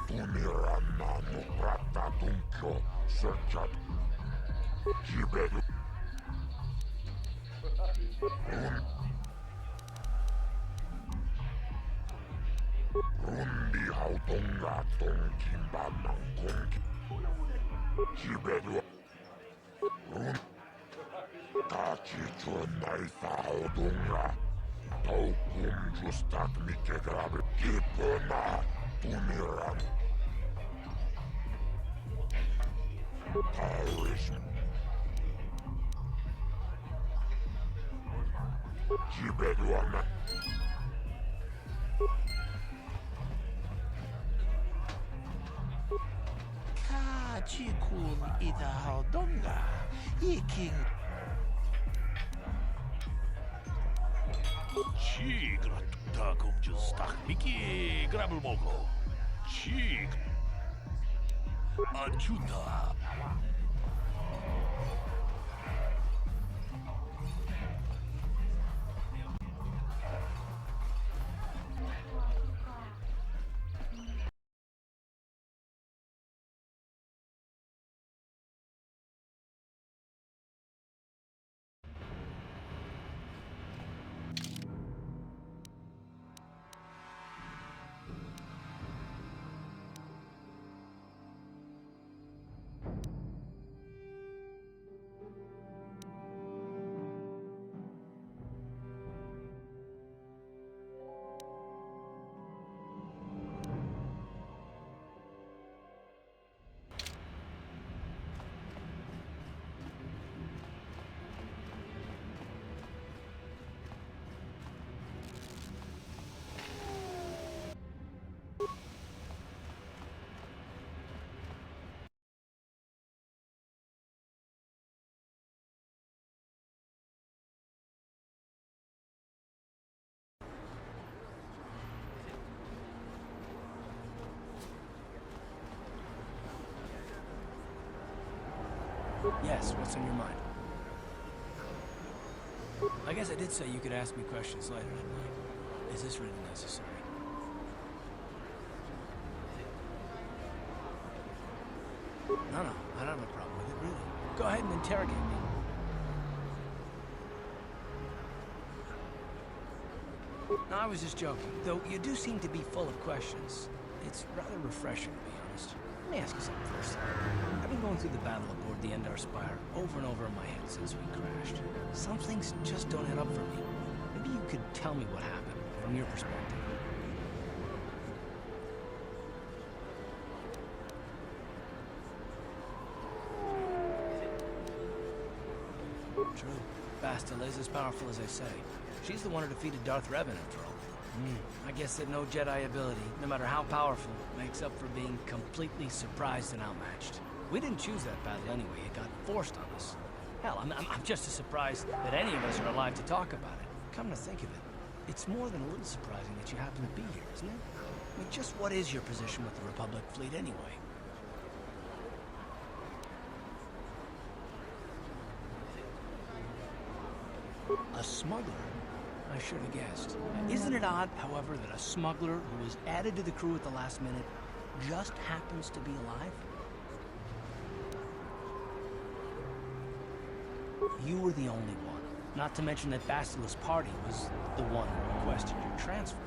Tumirana no prata tunkyo searchat. Jibedu. Rundi hautunga tongkimba nangkongi. Jibedu. Kachichun naisa hautunga. Taukum justak mikegrabe. Kipuna tumiran. Parish. Jibeduana. Kachikun ita haudonga. Iking. Chigra tuta kum justak miki grabel mogo. Chig. Ajuda. Yes, what's on your mind? I guess I did say you could ask me questions later, didn't I? Is this really necessary? No, I don't have a problem with it, really. Go ahead and interrogate me. No, I was just joking. Though you do seem to be full of questions. It's rather refreshing, to be honest. Let me ask you something first. I've been going through the battle aboard the Endar Spire over and over in my head since we crashed. Some things just don't add up for me. Maybe you could tell me what happened from your perspective. True. Bastille is as powerful as I say. She's the one who defeated Darth Revan, after all. I guess that no Jedi ability, no matter how powerful, makes up for being completely surprised and outmatched. We didn't choose that battle anyway. It got forced on us. Hell, I'm just as surprised that any of us are alive to talk about it. Come to think of it, it's more than a little surprising that you happen to be here, isn't it? I mean, just what is your position with the Republic fleet anyway? A smuggler? I should have guessed. Isn't it odd, however, that a smuggler who was added to the crew at the last minute just happens to be alive? You were the only one. Not to mention that Bastille's party was the one who requested your transfer.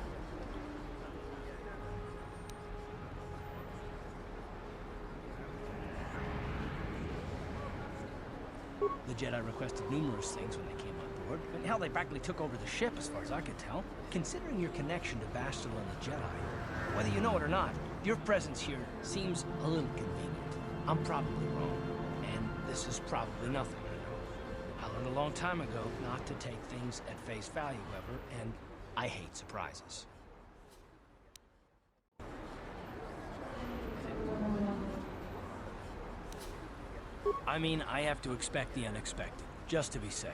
The Jedi requested numerous things when they came on board, and hell, they practically took over the ship as far as I could tell. Considering your connection to Bastille and the Jedi, whether you know it or not, your presence here seems a little convenient. I'm probably wrong, and this is probably nothing, I know. Learned a long time ago not to take things at face value ever, and I hate surprises. I mean, I have to expect the unexpected, just to be safe.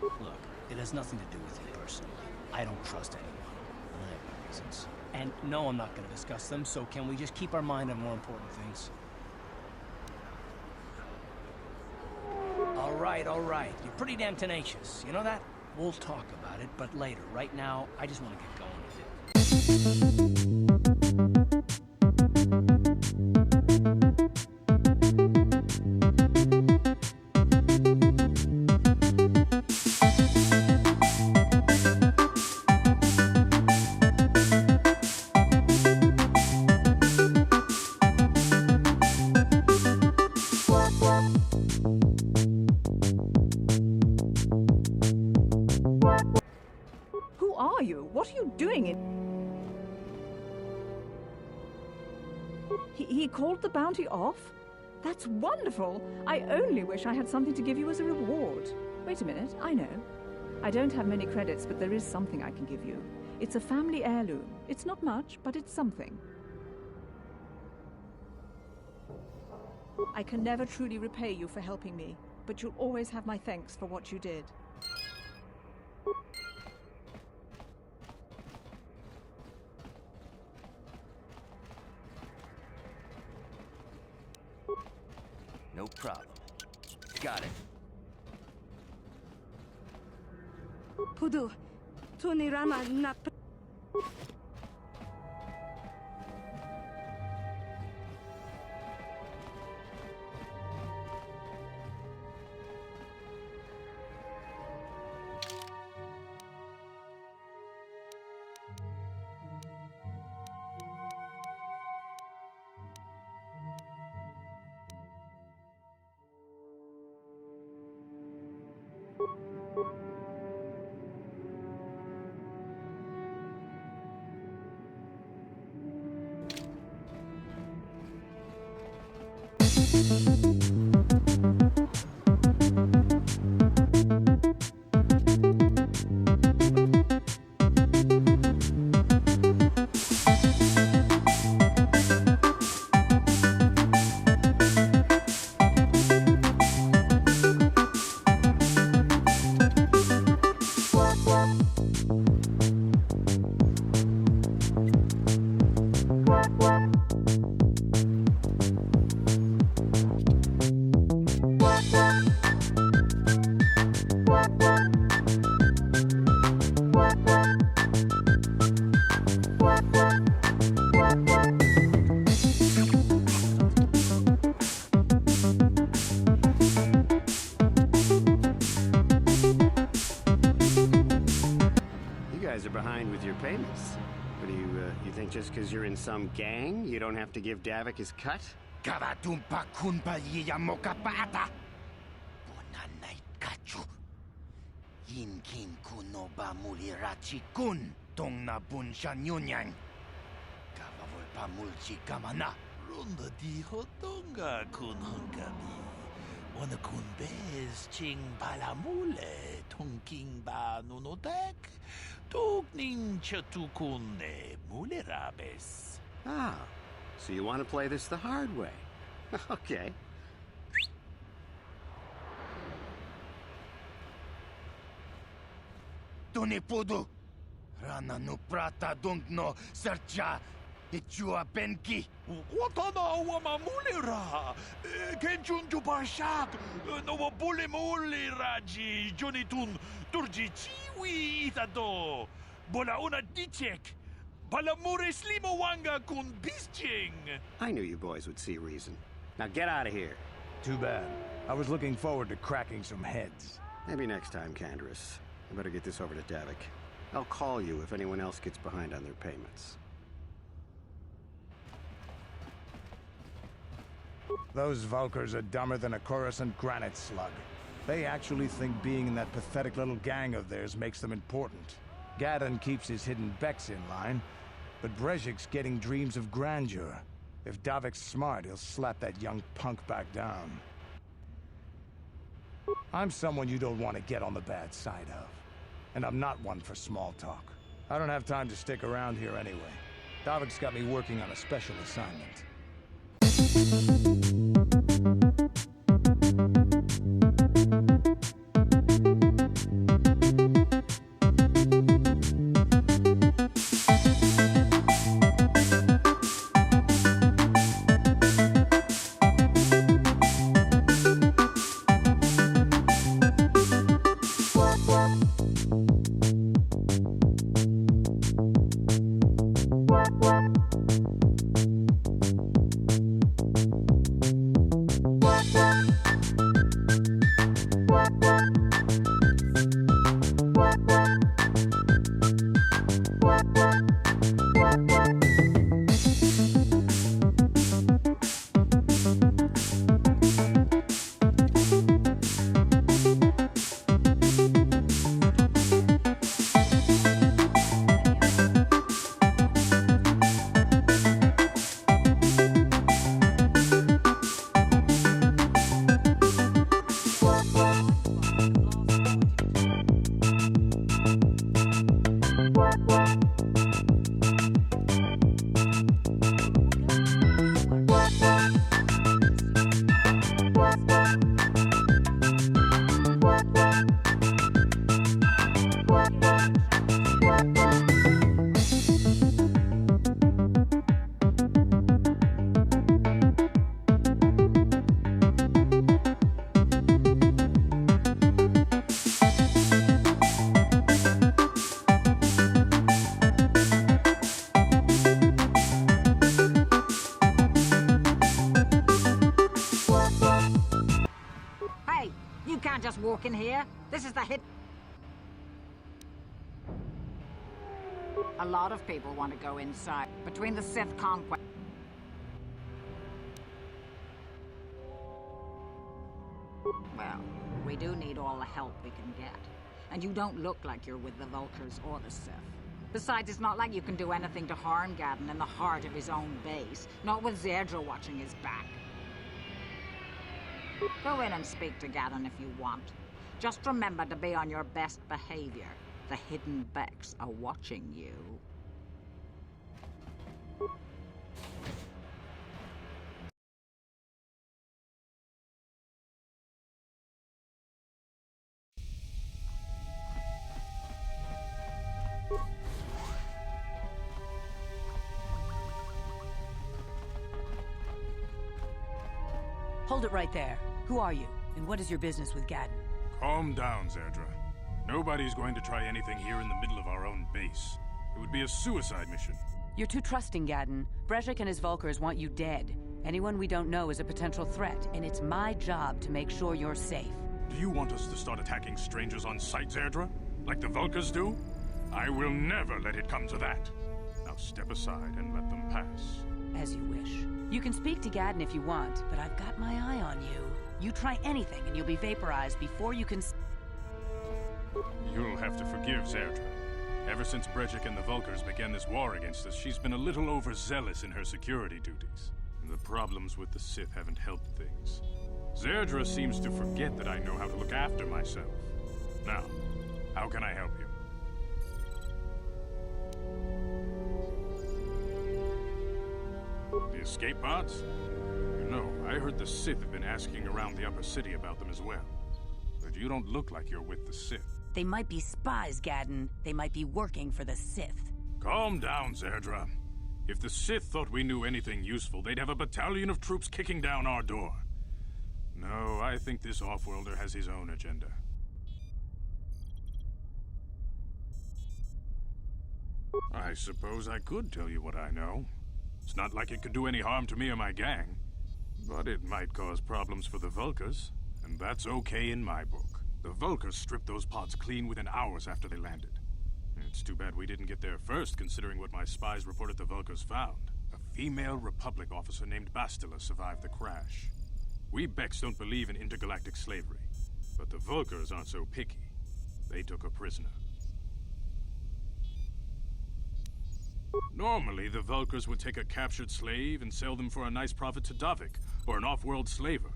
Look, it has nothing to do with you personally. I don't trust anyone. And I have my reasons. And no, I'm not going to discuss them, so can we just keep our mind on more important things? All right. You're pretty damn tenacious. You know that? We'll talk about it, but later. Right now, I just want to get going with it. Who are you? What are you doing in... He called the bounty off? That's wonderful! I only wish I had something to give you as a reward. Wait a minute, I know. I don't have many credits, but there is something I can give you. It's a family heirloom. It's not much, but it's something. I can never truly repay you for helping me, but you'll always have my thanks for what you did. No problem. Got it. Pudu, tunirama na... Are behind with your payments. What do you think just because you're in some gang, you don't have to give Davik his cut? Kavatumpa kunpa yiyamoka paata. Bonanay kachu. Yinkin kuno ba mulirachi kun. Tong na bunsha nyunyang. Kavavol pa mulchi kamana. Runda di hotonga kun hungabi. Wana kun bez ching palamule. Tongking ba nunotek. Ah, so you want to play this the hard way? Okay. Tunipudu, Rana no prata dunkno sercha ichua benki. Watana wama mulira. Kenchunju barshak. No bule muli raji jonitun turji chiwi itado. Bola una dichek. Balamure slimo wanga kun bisching. I knew you boys would see reason. Now get out of here. Too bad. I was looking forward to cracking some heads. Maybe next time, Canderous. I better get this over to Davik. I'll call you if anyone else gets behind on their payments. Those Valkyrs are dumber than a Coruscant granite slug. They actually think being in that pathetic little gang of theirs makes them important. Gadon keeps his hidden Becks in line, But Brezhik's getting dreams of grandeur. If Davik's smart, he'll slap that young punk back down. I'm someone you don't want to get on the bad side of. And I'm not one for small talk. I don't have time to stick around here anyway. Davik's got me working on a special assignment. Just walk in here. This is the hit. A lot of people want to go inside. Between the Sith conquest. Well, we do need all the help we can get. And you don't look like you're with the Vulkars or the Sith. Besides, it's not like you can do anything to harm Gadon in the heart of his own base. Not with Zerdra watching his back. Go in and speak to Gadon if you want. Just remember to be on your best behavior. The hidden Becks are watching you. Hold it right there. Who are you, and what is your business with Gadon? Calm down, Zerdra. Nobody's going to try anything here in the middle of our own base. It would be a suicide mission. You're too trusting, Gadon. Brezhik and his Vulkars want you dead. Anyone we don't know is a potential threat, and it's my job to make sure you're safe. Do you want us to start attacking strangers on sight, Zerdra? Like the Vulkars do? I will never let it come to that. Now step aside and let them pass. As you wish. You can speak to Gadon if you want, but I've got my eye on you. You try anything and you'll be vaporized before you can... You'll have to forgive Zerdra. Ever since Brezhik and the Vulkars began this war against us, she's been a little overzealous in her security duties. And the problems with the Sith haven't helped things. Zerdra seems to forget that I know how to look after myself. Now, how can I help you? The escape pods? You know, I heard the Sith have been asking around the upper city about them as well. But you don't look like you're with the Sith. They might be spies, Gadon. They might be working for the Sith. Calm down, Zerdra. If the Sith thought we knew anything useful, they'd have a battalion of troops kicking down our door. No, I think this off-worlder has his own agenda. I suppose I could tell you what I know. It's not like it could do any harm to me or my gang. But it might cause problems for the Vulkars, and that's okay in my book. The Vulkars stripped those pods clean within hours after they landed. It's too bad we didn't get there first, considering what my spies reported the Vulkars found. A female Republic officer named Bastille survived the crash. We Becks don't believe in intergalactic slavery, but the Vulkars aren't so picky. They took her prisoner. Normally, the Vulkars would take a captured slave and sell them for a nice profit to Davik, or an off-world slaver.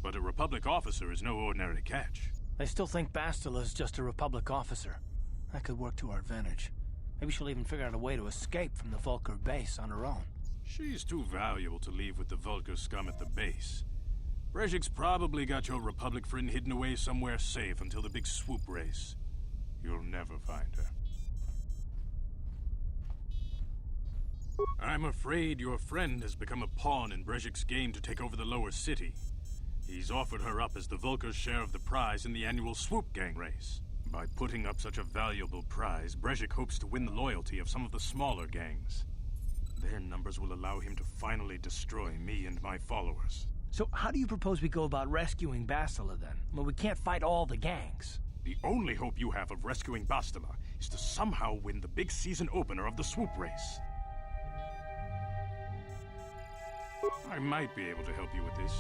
But a Republic officer is no ordinary catch. I still think Bastille is just a Republic officer. That could work to our advantage. Maybe she'll even figure out a way to escape from the Vulkar base on her own. She's too valuable to leave with the Vulkar scum at the base. Brejik's probably got your Republic friend hidden away somewhere safe until the big swoop race. You'll never find her. I'm afraid your friend has become a pawn in Brejik's game to take over the lower city. He's offered her up as the Vulkar's share of the prize in the annual swoop gang race. By putting up such a valuable prize, Brejik hopes to win the loyalty of some of the smaller gangs. Their numbers will allow him to finally destroy me and my followers. So how do you propose we go about rescuing Bastille then? Well, we can't fight all the gangs. The only hope you have of rescuing Bastille is to somehow win the big season opener of the swoop race. I might be able to help you with this,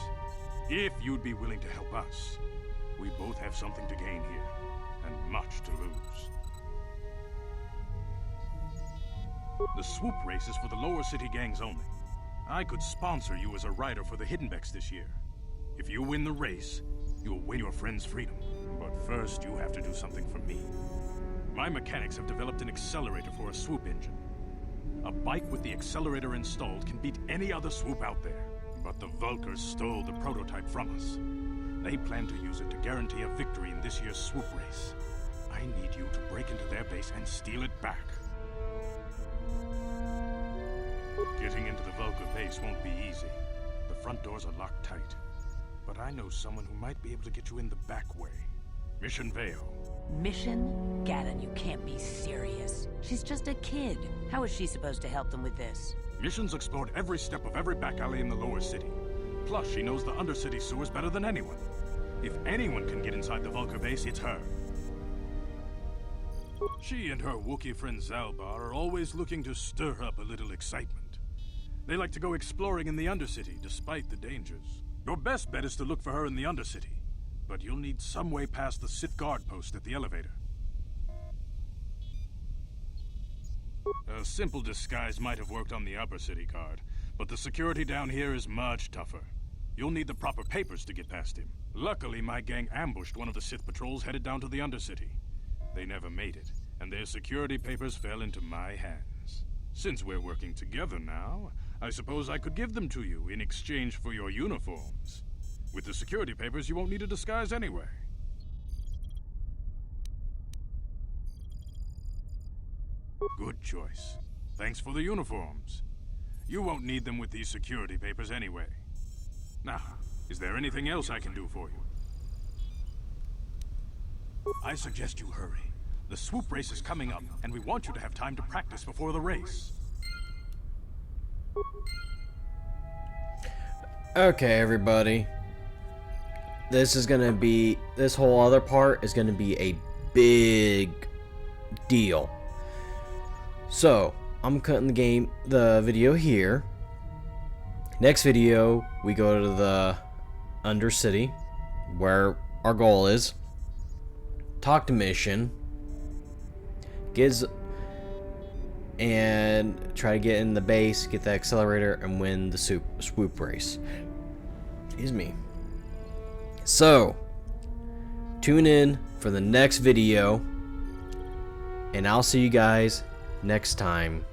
if you'd be willing to help us. We both have something to gain here, and much to lose. The swoop race is for the lower city gangs only. I could sponsor you as a rider for the Hiddenbecks this year. If you win the race, you'll win your friend's freedom. But first, you have to do something for me. My mechanics have developed an accelerator for a swoop engine. A bike with the accelerator installed can beat any other swoop out there. But the Vulkars stole the prototype from us. They plan to use it to guarantee a victory in this year's swoop race. I need you to break into their base and steal it back. Getting into the Vulkar base won't be easy. The front doors are locked tight. But I know someone who might be able to get you in the back way. Mission Vale. Mission? Gaddon, you can't be serious. She's just a kid. How is she supposed to help them with this? Mission's explored every step of every back alley in the lower city. Plus, she knows the undercity sewers better than anyone. If anyone can get inside the Vulkar base, it's her. She and her Wookiee friend Zalbar are always looking to stir up a little excitement. They like to go exploring in the undercity, despite the dangers. Your best bet is to look for her in the undercity. But you'll need some way past the Sith guard post at the elevator. A simple disguise might have worked on the upper city guard, but the security down here is much tougher. You'll need the proper papers to get past him. Luckily, my gang ambushed one of the Sith patrols headed down to the undercity. They never made it, and their security papers fell into my hands. Since we're working together now, I suppose I could give them to you in exchange for your uniforms. With the security papers, you won't need a disguise anyway. Good choice. Thanks for the uniforms. You won't need them with these security papers anyway. Now, is there anything else I can do for you? I suggest you hurry. The swoop race is coming up, and we want you to have time to practice before the race. Okay, everybody. This whole other part is gonna be a big deal. So, I'm cutting the video here. Next video, we go to the Undercity, where our goal is. Talk to Mission. And try to get in the base, get the accelerator, and win the swoop race. Excuse me. So, tune in for the next video, and I'll see you guys next time.